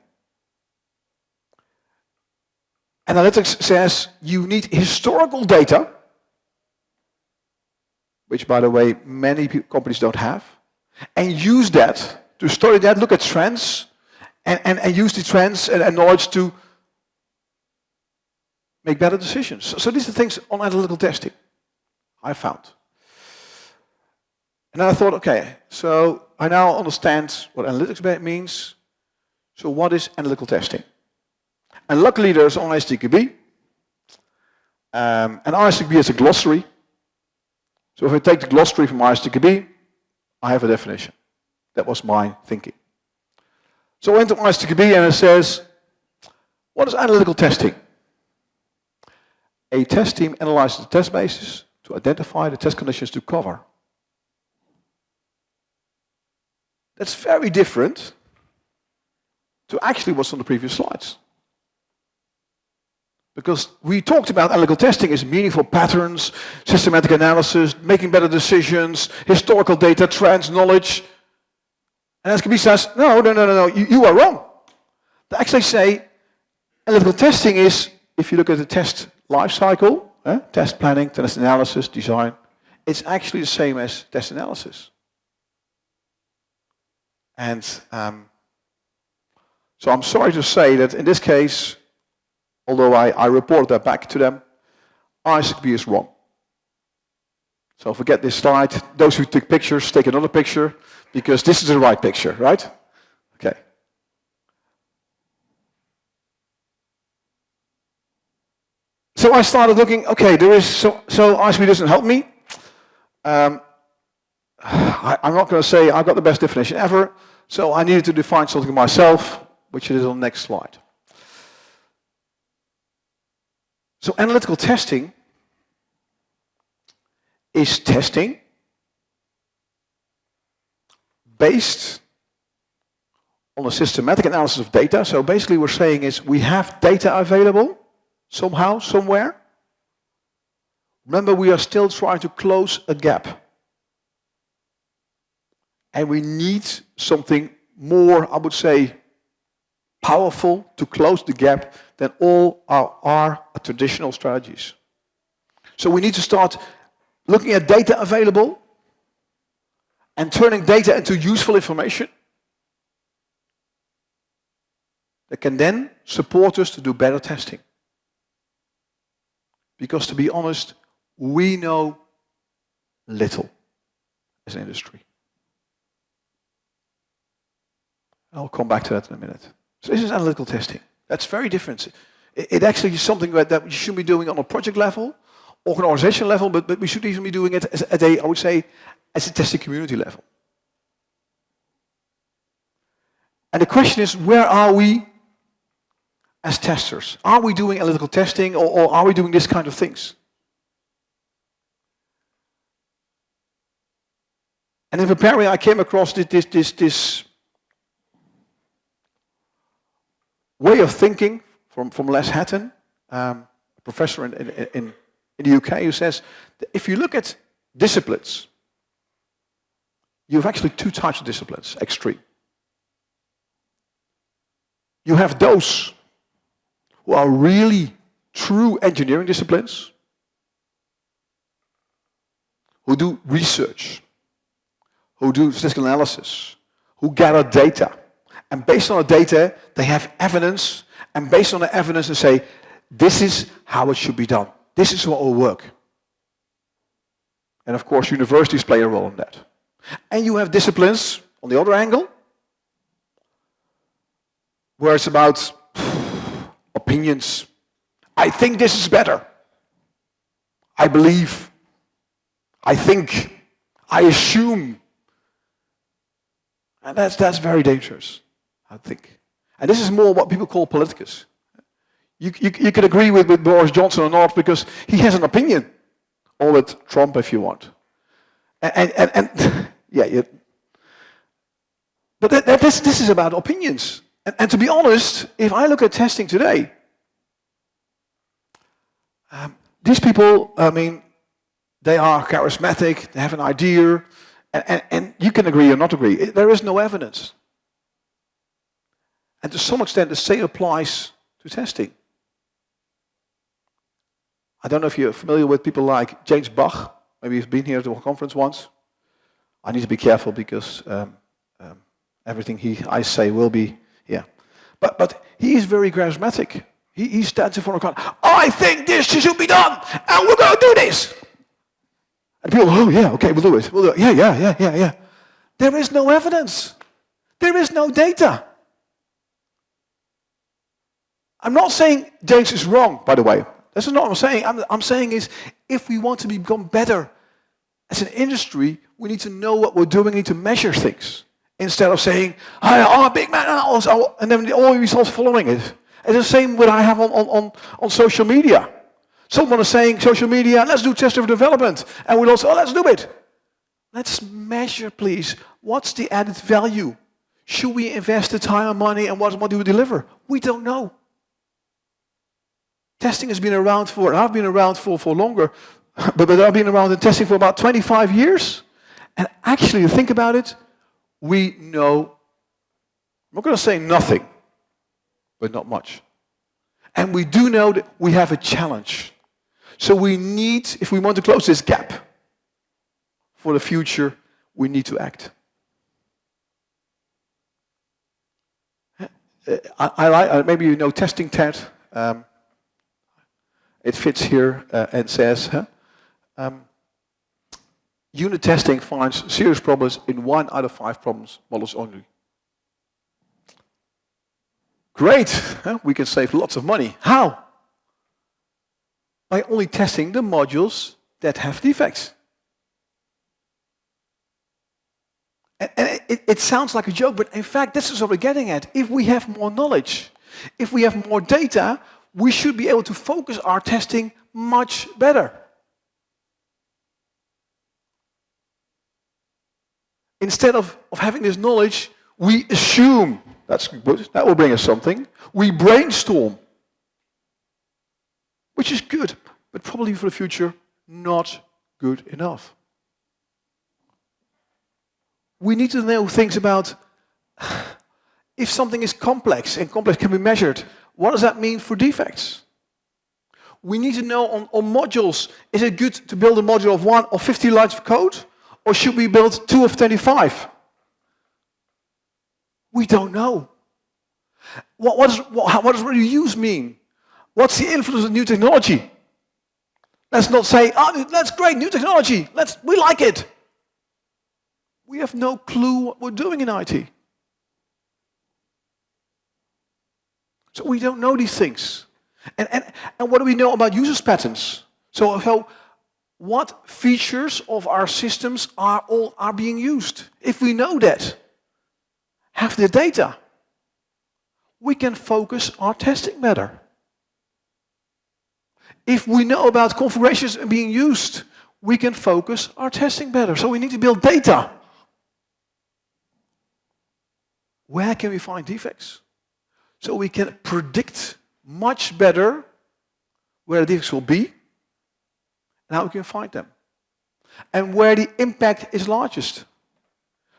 Analytics says you need historical data, which, by the way, many companies don't have, and use that to study that, look at trends, and use the trends and knowledge to make better decisions. So these are things on analytical testing I found. And then I thought, okay, so I now understand what analytics means. So what is analytical testing? And luckily there's on ISTQB. And ISTQB is a glossary. So if I take the glossary from ISTQB, I have a definition. That was my thinking. So I went to ISTQB and it says, what is analytical testing? A test team analyzes the test basis to identify the test conditions to cover. That's very different to actually what's on the previous slides. Because we talked about analytical testing as meaningful patterns, systematic analysis, making better decisions, historical data, trends, knowledge. And SQB says, no, you are wrong. They actually say analytical testing is, if you look at the test life cycle, test planning, test analysis, design, it's actually the same as test analysis. And so I'm sorry to say that in this case, although I reported that back to them, ISQB is wrong. So forget this slide. Those who took pictures, take another picture, because this is the right picture, right? Okay. So I started looking, okay, there is, so ISQB doesn't help me. I'm not going to say I've got the best definition ever, so I needed to define something myself, which is on the next slide. So analytical testing is testing based on a systematic analysis of data. So basically we're saying is we have data available somehow, somewhere. Remember, we are still trying to close a gap. And we need something more, I would say, powerful to close the gap than all our traditional strategies. So we need to start looking at data available and turning data into useful information that can then support us to do better testing. Because to be honest, we know little as an industry. I'll come back to that in a minute. So this is analytical testing. That's very different. It actually is something that you should be doing on a project level organization level, but we should even be doing it at a, I would say, as a testing community level. And the question is, where are we as testers? Are we doing analytical testing, or are we doing this kind of things? And in preparing, I came across this way of thinking from Les Hatton, a professor in the UK, who says that if you look at disciplines, you have actually two types of disciplines, extreme. You have those who are really true engineering disciplines, who do research, who do statistical analysis, who gather data. And based on the data, they have evidence, and based on the evidence, they say, this is how it should be done. This is what will work. And of course, universities play a role in that. And you have disciplines, on the other angle, where it's about opinions. I think this is better. I believe. I think. I assume. And that's very dangerous, I think. And this is more what people call politicus. You can agree with Boris Johnson or not because he has an opinion. Or with Trump if you want. And yeah. But this is about opinions. And to be honest, if I look at testing today, these people, I mean, they are charismatic, they have an idea, and you can agree or not agree. There is no evidence. And to some extent, the same applies to testing. I don't know if you're familiar with people like James Bach. Maybe you've been here to a conference once. I need to be careful because everything I say will be, yeah. But he is very charismatic. He stands in front of a crowd. I think this should be done, and we're going to do this. And people, oh yeah, okay, we'll do it. We'll do it. Yeah. There is no evidence. There is no data. I'm not saying James is wrong, by the way. This is not what I'm saying. I'm saying is, if we want to become better as an industry, we need to know what we're doing. We need to measure things. Instead of saying, I'm a big man, and then all results following it. It's the same what I have on social media. Someone is saying, social media, let's do test-driven development. And we'll also, let's do it. Let's measure, please. What's the added value? Should we invest the time and money, and what do we deliver? We don't know. Testing has been around I've been around for longer, but I've been around in testing for about 25 years. And actually, to think about it, we know, I'm not going to say nothing, but not much. And we do know that we have a challenge. So we need, if we want to close this gap for the future, we need to act. I like, maybe you know testing TED. It fits here and says, unit testing finds serious problems in 1 out of 5 problems models only. Great, we can save lots of money. How? By only testing the modules that have defects. And it sounds like a joke, but in fact, this is what we're getting at. If we have more knowledge, if we have more data, we should be able to focus our testing much better. Instead of having this knowledge, we assume that's good, that will bring us something. We brainstorm, which is good, but probably for the future, not good enough. We need to know things about if something is complex and complex can be measured, what does that mean for defects? We need to know on modules, is it good to build a module of 1 or 50 lines of code, or should we build 2 of 25? We don't know. What does reuse mean? What's the influence of new technology? Let's not say, oh, that's great, new technology, we like it. We have no clue what we're doing in IT. So we don't know these things. And what do we know about users patterns? So what features of our systems are being used? If we know that, have the data, we can focus our testing better. If we know about configurations being used, we can focus our testing better. So we need to build data. Where can we find defects? So we can predict much better where the defects will be and how we can find them. And where the impact is largest.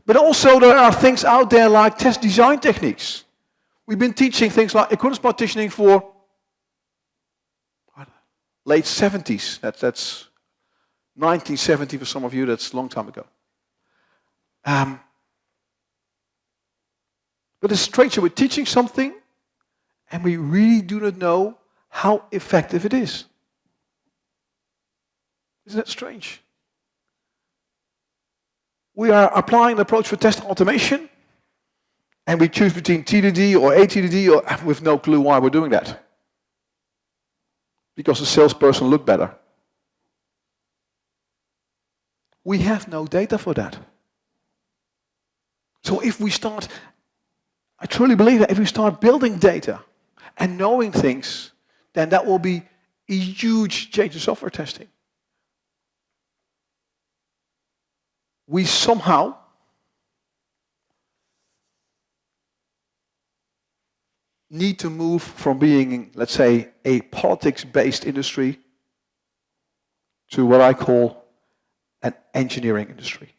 But also there are things out there like test design techniques. We've been teaching things like equivalence partitioning for late 70s. That's 1970 for some of you, that's a long time ago. But it's strange, we're teaching something and we really do not know how effective it is. Isn't that strange? We are applying an approach for test automation and we choose between TDD or ATDD or with no clue why we're doing that. Because the salesperson looked better. We have no data for that. So if we start, I truly believe that if we start building data and knowing things, then that will be a huge change in software testing. We somehow need to move from being, let's say, a politics-based industry to what I call an engineering industry.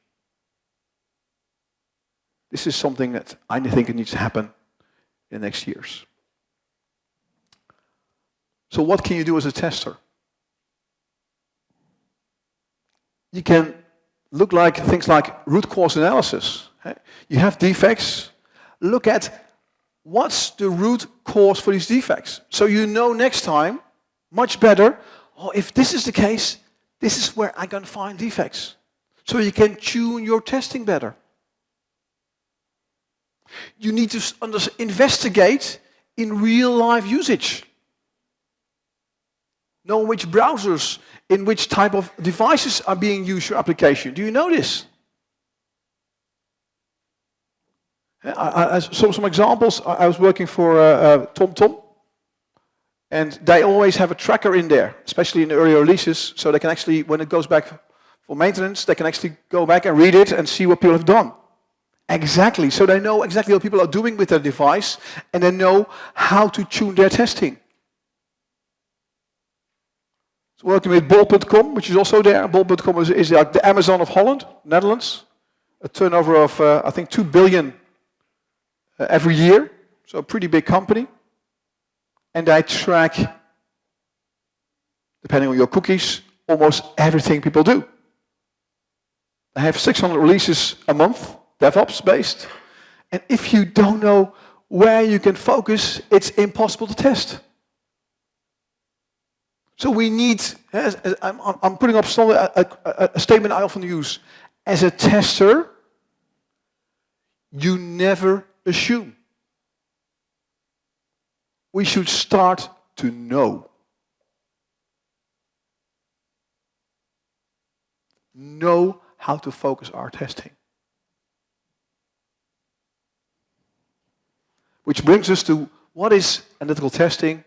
This is something that I think needs to happen in the next years. So what can you do as a tester? You can look like things like root cause analysis. You have defects. Look at what's the root cause for these defects. So you know next time much better, oh, if this is the case, this is where I'm going to find defects. So you can tune your testing better. You need to investigate in real life usage. Know which browsers, in which type of devices are being used for application. Do you know this? I saw some examples. I was working for TomTom, and they always have a tracker in there, especially in the early releases, so they can actually, when it goes back for maintenance, they can actually go back and read it and see what people have done. Exactly. So they know exactly what people are doing with their device, and they know how to tune their testing. So working with bol.com, which is also there. Bol.com is like the Amazon of Holland, Netherlands. A turnover of, I think, 2 billion every year. So a pretty big company. And they track, depending on your cookies, almost everything people do. They have 600 releases a month, DevOps based. And if you don't know where you can focus, it's impossible to test. So we need, I'm putting up a statement I often use. As a tester, you never assume. We should start to know. Know how to focus our testing. Which brings us to what is analytical testing?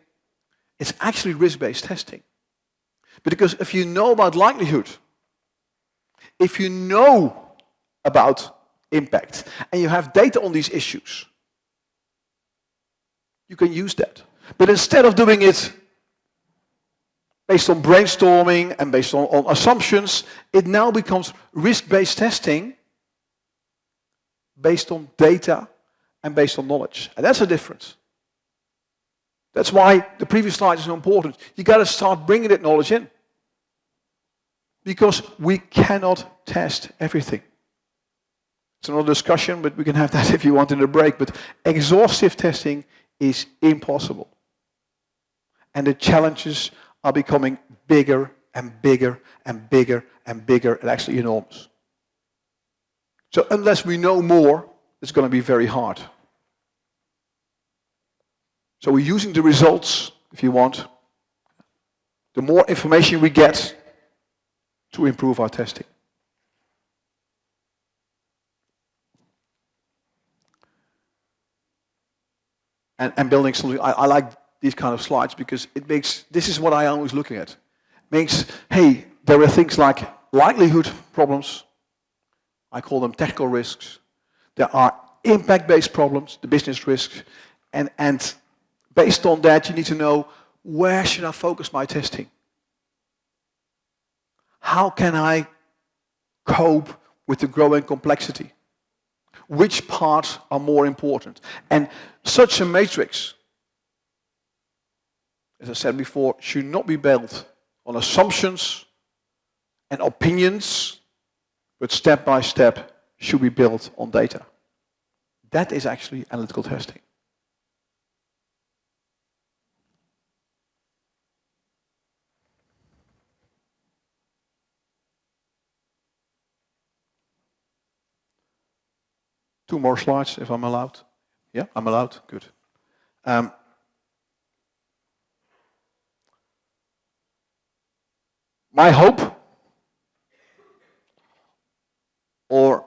It's actually risk-based testing. Because if you know about likelihood, if you know about impact, and you have data on these issues, you can use that. But instead of doing it based on brainstorming and based on assumptions, it now becomes risk-based testing based on data and based on knowledge. And that's a difference. That's why the previous slide is so important. You got to start bringing that knowledge in. Because we cannot test everything. It's another discussion, but we can have that if you want in the break. But exhaustive testing is impossible. And the challenges are becoming bigger and bigger and bigger and bigger and actually enormous. So unless we know more, it's going to be very hard. So we're using the results, if you want, the more information we get to improve our testing. And building something, I like these kind of slides because it makes, this is what I am always looking at. Makes, hey, there are things like likelihood problems. I call them technical risks. There are impact-based problems, the business risks. And based on that, you need to know, where should I focus my testing? How can I cope with the growing complexity? Which parts are more important? And such a matrix, as I said before, should not be built on assumptions and opinions, but step by step should be built on data. That is actually analytical testing. Two more slides, if I'm allowed. Yeah, I'm allowed? Good. My hope, or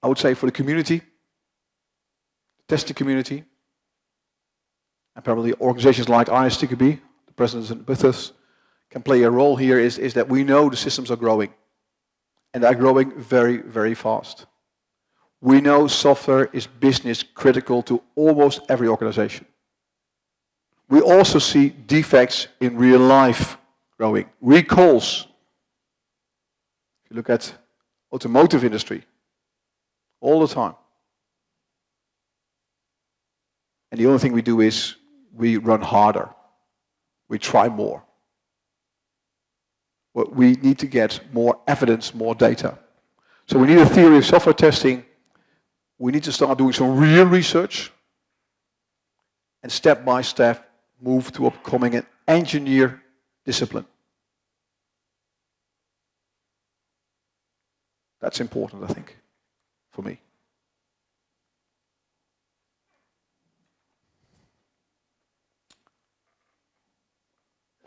I would say for the community, the testing community, and probably organizations like ISTQB, the president with us, can play a role here, is that we know the systems are growing. And they're growing very, very fast. We know software is business critical to almost every organization. We also see defects in real life growing. Recalls. If you look at automotive industry, all the time. And the only thing we do is we run harder. We try more. But we need to get more evidence, more data. So we need a theory of software testing. We need to start doing some real research and step by step move to becoming an engineer discipline. That's important, I think, for me.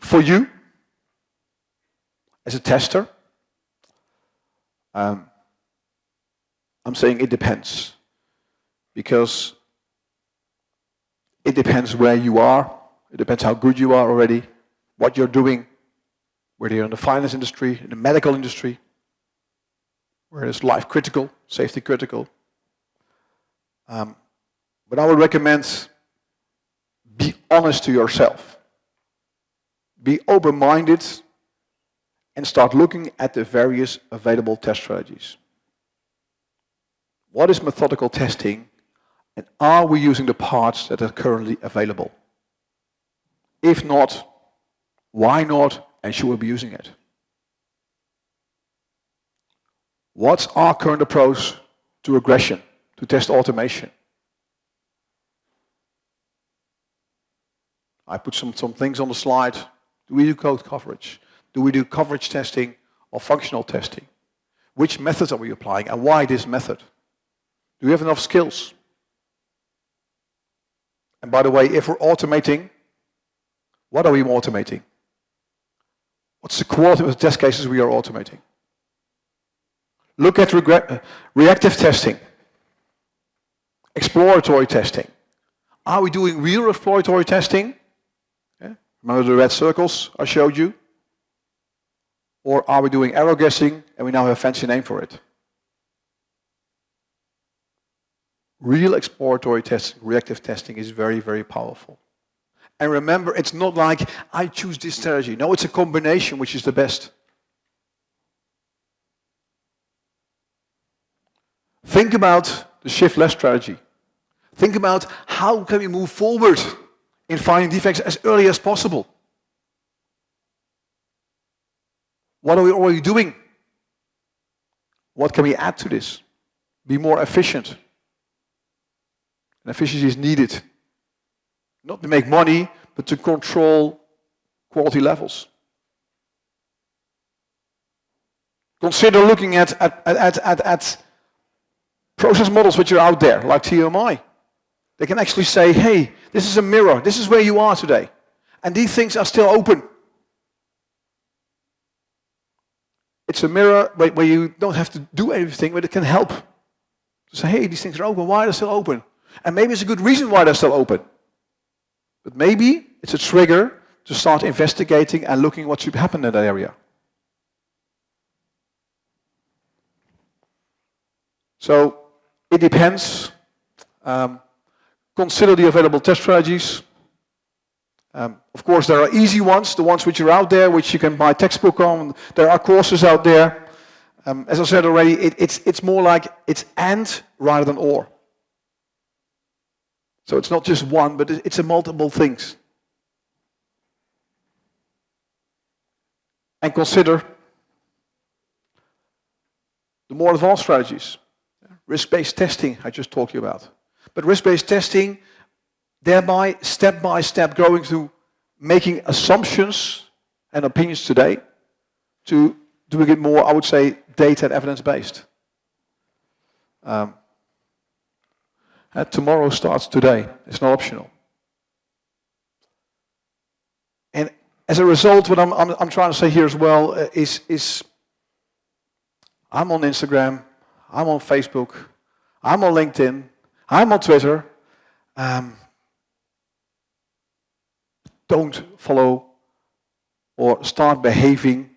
For you, as a tester, I'm saying it depends. Because it depends where you are, it depends how good you are already, what you're doing, whether you're in the finance industry, in the medical industry, where it's life critical, safety critical. But I would recommend be honest to yourself. Be open-minded and start looking at the various available test strategies. What is methodical testing? And are we using the parts that are currently available? If not, why not, and should we be using it? What's our current approach to regression, to test automation? I put some things on the slide. Do we do code coverage? Do we do coverage testing or functional testing? Which methods are we applying and why this method? Do we have enough skills? And by the way, if we're automating, what are we automating? What's the quality of the test cases we are automating? Look at reactive testing, exploratory testing. Are we doing real exploratory testing? Yeah. Remember the red circles I showed you? Or are we doing error guessing and we now have a fancy name for it? Real exploratory testing, reactive testing is very, very powerful. And remember, it's not like I choose this strategy. No, it's a combination which is the best. Think about the shift left strategy. Think about how can we move forward in finding defects as early as possible. What are we already doing? What can we add to this? Be more efficient. And efficiency is needed. Not to make money, but to control quality levels. Consider looking at process models which are out there, like TMI. They can actually say, hey, this is a mirror. This is where you are today. And these things are still open. it's a mirror where you don't have to do anything, but it can help. To say, hey, these things are open, why are they still open? And maybe it's a good reason why they're still open. But maybe it's a trigger to start investigating and looking what should happen in that area. So it depends. Consider the available test strategies. Of course, there are easy ones, the ones which are out there, which you can buy textbook on. There are courses out there. As I said already, it's more like it's and rather than or. So it's not just one, but it's a multiple things. And consider the more advanced strategies. Risk-based testing, I just talked to you about. But risk-based testing, thereby step by step going to making assumptions and opinions today to doing it more, I would say, data and evidence-based. Tomorrow starts today. It's not optional. And as a result, what I'm trying to say here as well is I'm on Instagram, I'm on Facebook, I'm on LinkedIn, I'm on Twitter. Don't follow or start behaving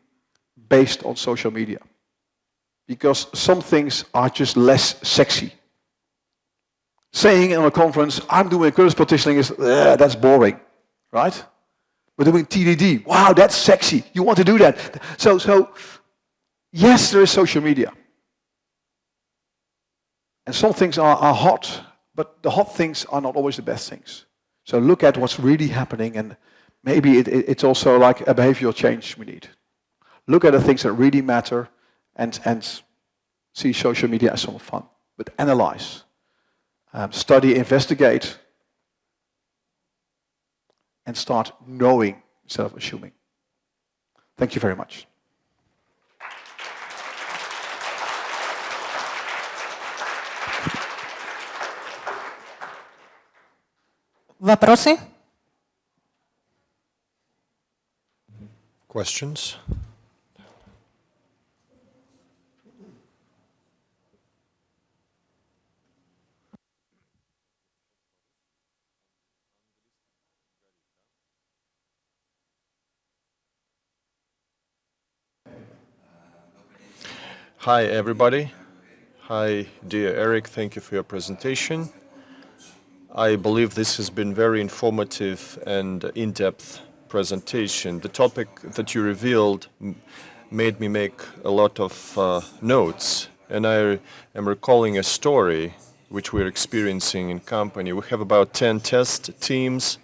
based on social media. Because some things are just less sexy. Saying in a conference, I'm doing curse partitioning is, that's boring, right? We're doing TDD, wow, that's sexy. You want to do that. So yes, there is social media. And some things are hot, but the hot things are not always the best things. So look at what's really happening, and maybe it's also like a behavioral change we need. Look at the things that really matter and see social media as some fun. But analyze, study, investigate, and start knowing instead of assuming. Thank you very much. Вопросы? Questions? Hi, everybody. Hi, dear Erik. Thank you for your presentation. I believe this has been very informative and in-depth presentation. The topic that you revealed made me make a lot of notes, and I am recalling a story which we're experiencing in company. We have about 10 test teams.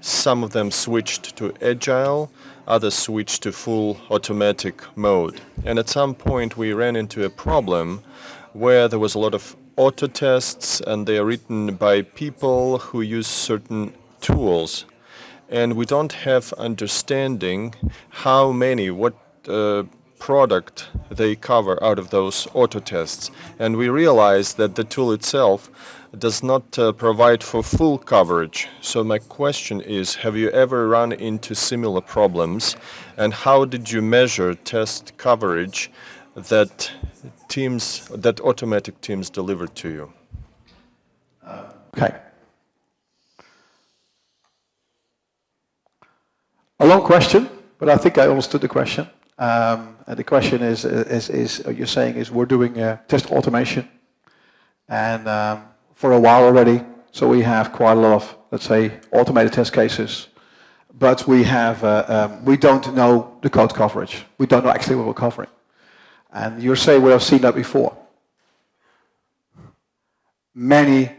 Some of them switched to agile, others switched to full automatic mode. And at some point we ran into a problem where there was a lot of auto tests, and they are written by people who use certain tools. And we don't have understanding how many, what product they cover out of those auto tests. And we realize that the tool itself does not provide for full coverage. So my question is, have you ever run into similar problems? And how did you measure test coverage that automatic teams delivered to you? Okay. A long question, but I think I understood the question. And the question is you're saying is we're doing test automation, and for a while already, so we have quite a lot of, let's say, automated test cases, but we don't know the code coverage. We don't know actually what we're covering. And you're saying we have seen that before. Many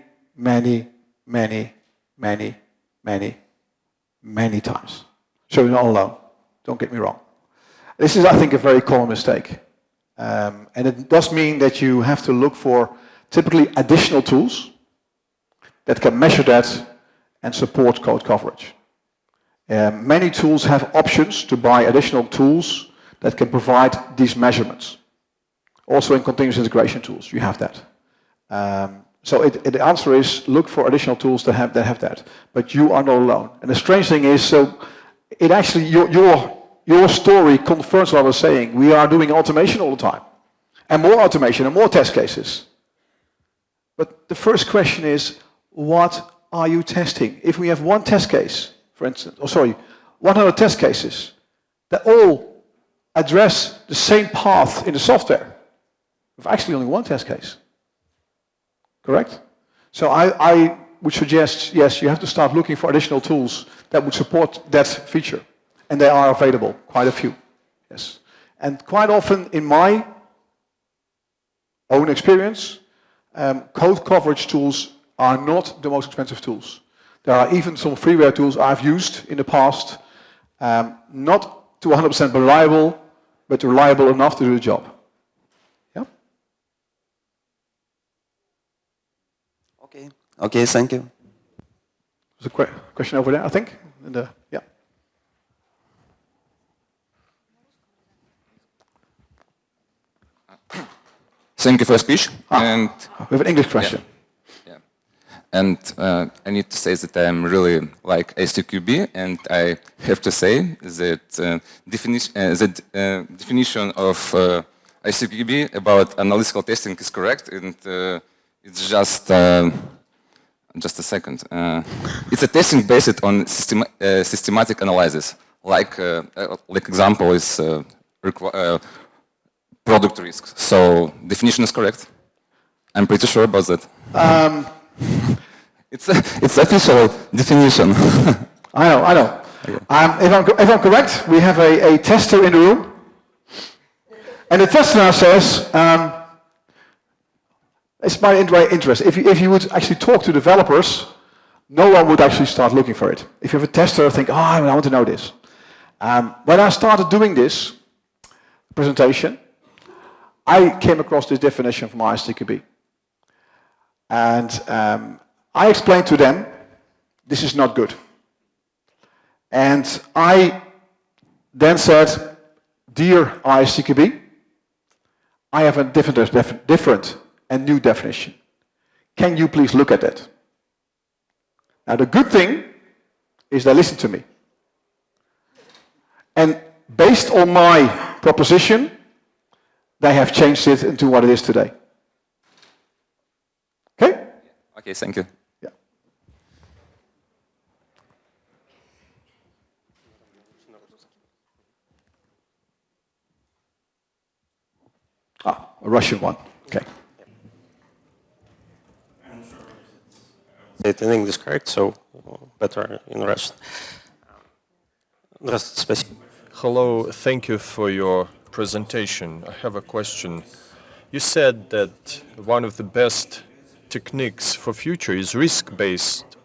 times. So you're not alone. Don't get me wrong. This is, I think, a very common mistake. And it does mean that you have to look for typically additional tools that can measure that and support code coverage. Many tools have options to buy additional tools that can provide these measurements. Also in continuous integration tools, you have that. So the answer is look for additional tools that have that. But you are not alone. And the strange thing is, so it actually your your story confirms what I was saying. We are doing automation all the time. And more automation and more test cases. But the first question is, what are you testing? If we have one test case, for instance, 100 test cases that all address the same path in the software, with actually only one test case. Correct? So I would suggest, yes, you have to start looking for additional tools that would support that feature. And they are available, quite a few. Yes. And quite often, in my own experience, code coverage tools are not the most expensive tools. There are even some freeware tools I've used in the past, not to 100% reliable, but reliable enough to do the job. Yeah? Okay, thank you. There's a question over there, I think. Yeah. Thank you for your speech. And we have an English question. Yeah. And I need to say that I'm really like SQB, and I have to say that the definition of SQB about analytical testing is correct, and it's just a second. It's a testing based on systematic analysis. Like example is product risks. So definition is correct. I'm pretty sure about that. It's official definition. I know. Okay. If I'm correct, we have a tester in the room, and the tester now says, it's my interest. If you would actually talk to developers, no one would actually start looking for it. If you have a tester, think, I want to know this. When I started doing this presentation, I came across this definition from ISTQB. And I explained to them, this is not good. And I then said, dear ISTQB, I have a different and new definition. Can you please look at it? Now the good thing is they listened to me. And based on my proposition, they have changed it into what it is today. Okay? Okay, thank you. Yeah. A Russian one. Okay. It in English, correct? So better in Russian. Hello, thank you for your presentation. I have a question. You said that one of the best techniques for future is risk-based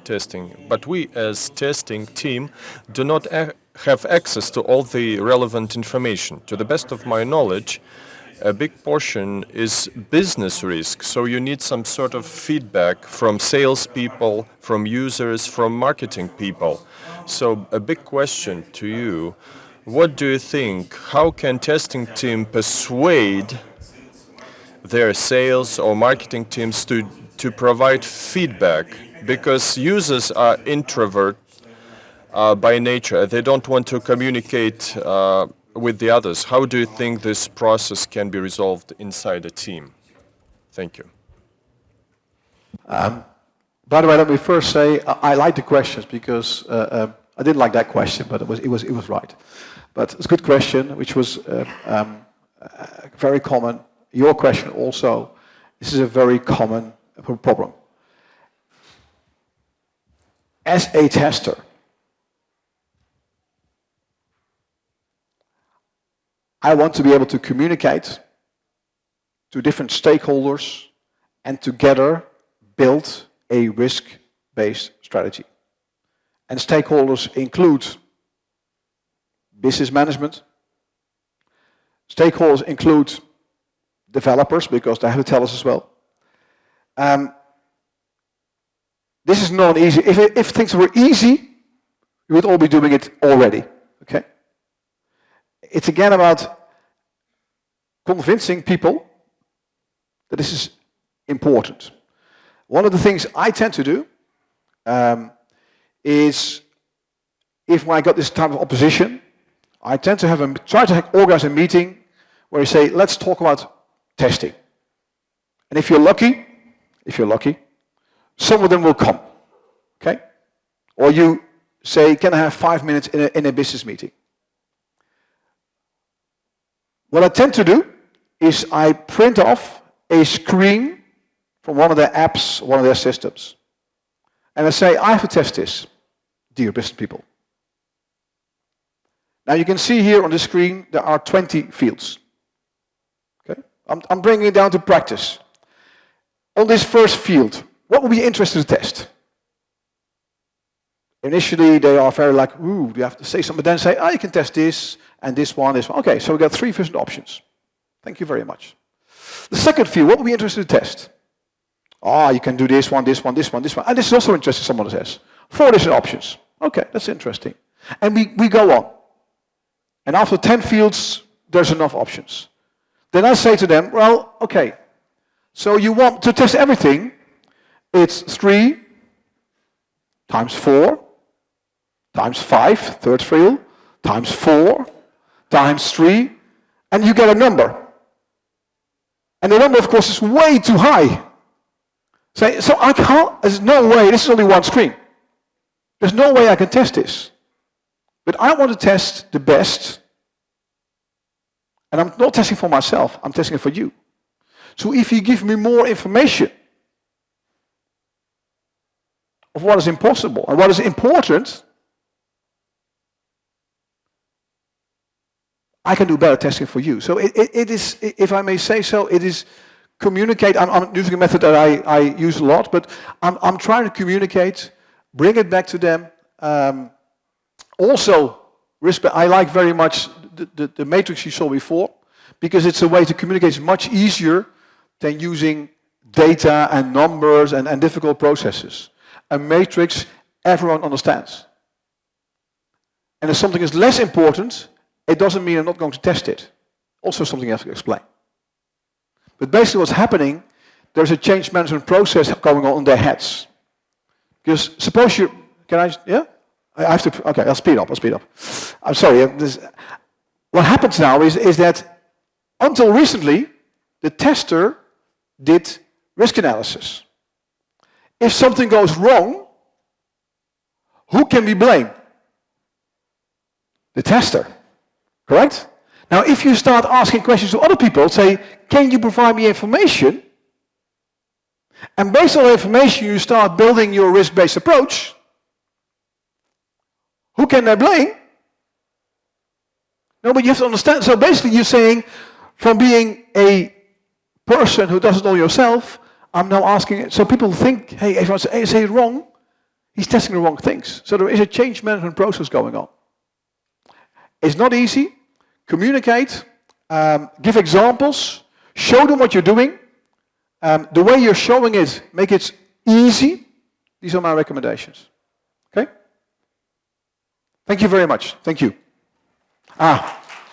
testing, but we as testing team do not have access to all the relevant information. To the best of my knowledge, a big portion is business risk, so you need some sort of feedback from salespeople, from users, from marketing people. So a big question to you, what do you think? How can testing team persuade their sales or marketing teams to provide feedback? Because users are introvert by nature. They don't want to communicate with the others. How do you think this process can be resolved inside a team? Thank you. By the way, let me first say I like the questions because I didn't like that question, but it was right. But it's a good question, which was very common. Your question also. This is a very common problem. As a tester, I want to be able to communicate to different stakeholders and together build a risk-based strategy. And stakeholders include business management. Stakeholders include developers because they have to tell us as well. This is not easy. If things were easy, we would all be doing it already. Okay? It's again about convincing people that this is important. One of the things I tend to do is, if I got this type of opposition, I tend to try to organize a meeting where you say, let's talk about testing. And if you're lucky, some of them will come, okay? Or you say, can I have 5 minutes in a business meeting? What I tend to do is I print off a screen from one of their apps, one of their systems. And I say, I have to test this, dear business people. Now you can see here on the screen, there are 20 fields. Okay? I'm bringing it down to practice. On this first field, what would be interesting to test? Initially, they are very like, ooh, you have to say something, but then say, you can test this, and this one, this one. Okay, so we got 3 different options. Thank you very much. The second field, what would be interesting to test? You can do this one, this one, this one, this one. And this is also interesting, someone says. 4 different options. Okay, that's interesting. And we go on. And after 10 fields, there's enough options. Then I say to them, well, okay, so you want to test everything, it's 3 times 4 times 5, third field, times 4 times 3, and you get a number. And the number, of course, is way too high. So I can't, there's no way, this is only one screen. There's no way I can test this. But I want to test the best. And I'm not testing for myself, I'm testing it for you. So if you give me more information of what is impossible and what is important, I can do better testing for you. So it is, if I may say so, it is communicate. I'm using a method that I use a lot, but I'm trying to communicate, bring it back to them. Also, I like very much the matrix you saw before, because it's a way to communicate much easier than using data and numbers and difficult processes. A matrix everyone understands. And if something is less important, it doesn't mean I'm not going to test it. Also something you have to explain. But basically what's happening, there's a change management process going on in their heads. Because suppose you, I have to, okay, I'll speed up. I'm sorry. What happens now is that until recently, the tester did risk analysis. If something goes wrong, who can we blame? The tester, correct? Now, if you start asking questions to other people, say, can you provide me information? And based on the information, you start building your risk-based approach. Who can they blame? No, but you have to understand. So basically, you're saying, from being a person who doesn't know yourself, I'm now asking it. So people think, hey, if I say it wrong, he's testing the wrong things. So there is a change management process going on. It's not easy. Communicate, give examples, show them what you're doing. The way you're showing it, make it easy. These are my recommendations. Okay? Thank you very much. Thank you.